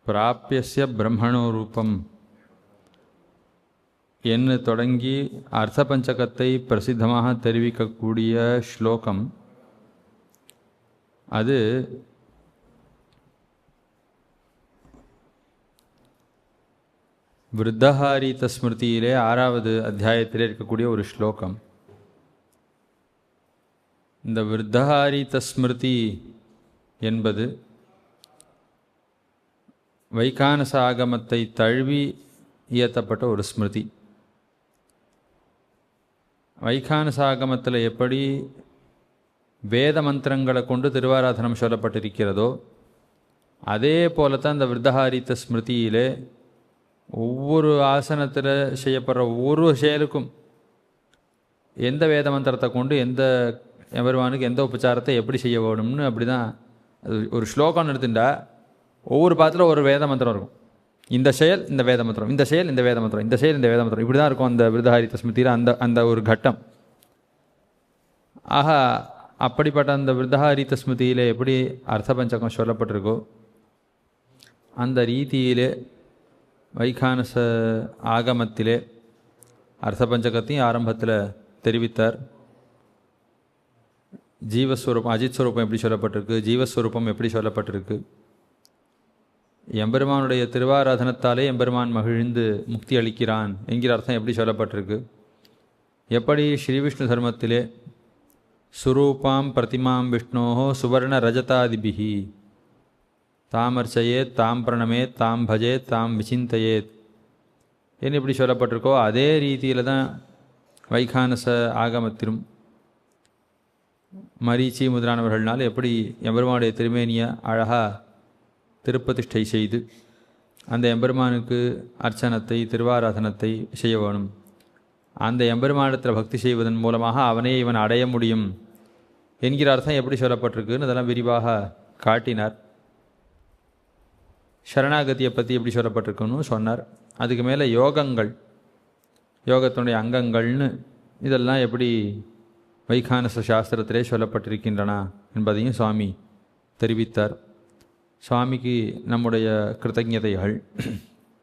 S1: பிராப்யஸ்ய பிரம்மணோ ரூபம் என்று தொடங்கி அர்த்த பஞ்சகத்தை பிரசித்தமாக தெரிவிக்கக்கூடிய ஸ்லோகம் அது விருத்தஹாரீத ஸ்மிருதியிலே 6வது அத்தியாயத்திலே இருக்கக்கூடிய ஒரு ஸ்லோகம். இந்த விருத்தஹாரீத ஸ்மிருதி என்பது வைகானச ஆகமத்தை தழுவி இயற்றப்பட்ட ஒரு ஸ்மிருதி. வைகானசாகமத்தில் எப்படி வேத மந்திரங்களை கொண்டு திருவாராதனம் சொல்லப்பட்டிருக்கிறதோ அதே போல தான் இந்த விருத்தஹாரித்த ஸ்மிருதியிலே ஒவ்வொரு ஆசனத்தில் செய்யப்படுற ஒவ்வொரு செயலுக்கும் எந்த வேத மந்திரத்தை கொண்டு எந்த எம்பெருமானுக்கு எந்த உபச்சாரத்தை எப்படி செய்ய வேணும்னு அப்படி தான் அது ஒரு ஸ்லோகம் எடுத்துட்டா ஒவ்வொரு பாத்தில் ஒரு வேத மந்திரம் இருக்கும். இந்த செயல் இந்த வேத மந்திரம், இந்த செயல் இந்த வேத மந்திரம், இந்த செயல் இந்த வேத மந்திரம், இப்படி தான் இருக்கும் அந்த விருத்தஹாரித்த ஸ்மிருதியில் அந்த ஒரு கட்டம். ஆக அப்படிப்பட்ட அந்த விருத்தஹாரித்த ஸ்மிருதியில் எப்படி அர்த்தபஞ்சகம் சொல்லப்பட்டிருக்கோ அந்த ரீதியிலே வைகானச ஆகமத்திலே அர்த்தபஞ்சகத்தையும் ஆரம்பத்தில் தெரிவித்தார். ஜீவஸ்வரூபம் அஜித் ஸ்வரூபம் எப்படி சொல்லப்பட்டிருக்கு, ஜீவஸ்வரூபம் எப்படி சொல்லப்பட்டிருக்கு, எம்பெருமானுடைய திருவாராதனத்தாலே எம்பெருமான் மகிழ்ந்து முக்தி அளிக்கிறான் என்கிற அர்த்தம் எப்படி சொல்லப்பட்டிருக்கு, எப்படி ஸ்ரீவிஷ்ணு தர்மத்திலே சுரூபாம் பிரதிமாம் விஷ்ணோஹோ சுவர்ண ரஜதாதிபிஹி தாமர்ச்சயேத் தாம் பிரணமேத் தாம் பஜேத் தாம் விசிந்தையேத் என்று எப்படி சொல்லப்பட்டிருக்கோ அதே ரீதியில் தான் வைகானச ஆகமத்திலும் மரீச்சி முதலானவர்களால் எப்படி எம்பெருமானுடைய திருமேனியை அழகாக திருப்பதிஷ்டை செய்து அந்த எம்பெருமானுக்கு அர்ச்சனத்தை திருவாராதனத்தை செய்ய வேணும், அந்த எம்பெருமானிடத்தில் பக்தி செய்வதன் மூலமாக அவனே இவன் அடைய முடியும் என்கிற அர்த்தம் எப்படி சொல்லப்பட்டிருக்குன்னு அதெல்லாம் விரிவாக காட்டினார். சரணாகதியை பற்றி எப்படி சொல்லப்பட்டிருக்குன்னு சொன்னார். அதுக்கு மேலே யோகங்கள், யோகத்தினுடைய அங்கங்கள்னு இதெல்லாம் எப்படி வைகானச சாஸ்திரத்திலே சொல்லப்பட்டிருக்கின்றன என்பதையும் சுவாமி தெரிவித்தார். சுவாமிக்கு நம்முடைய கிருத்தஜதைகள்.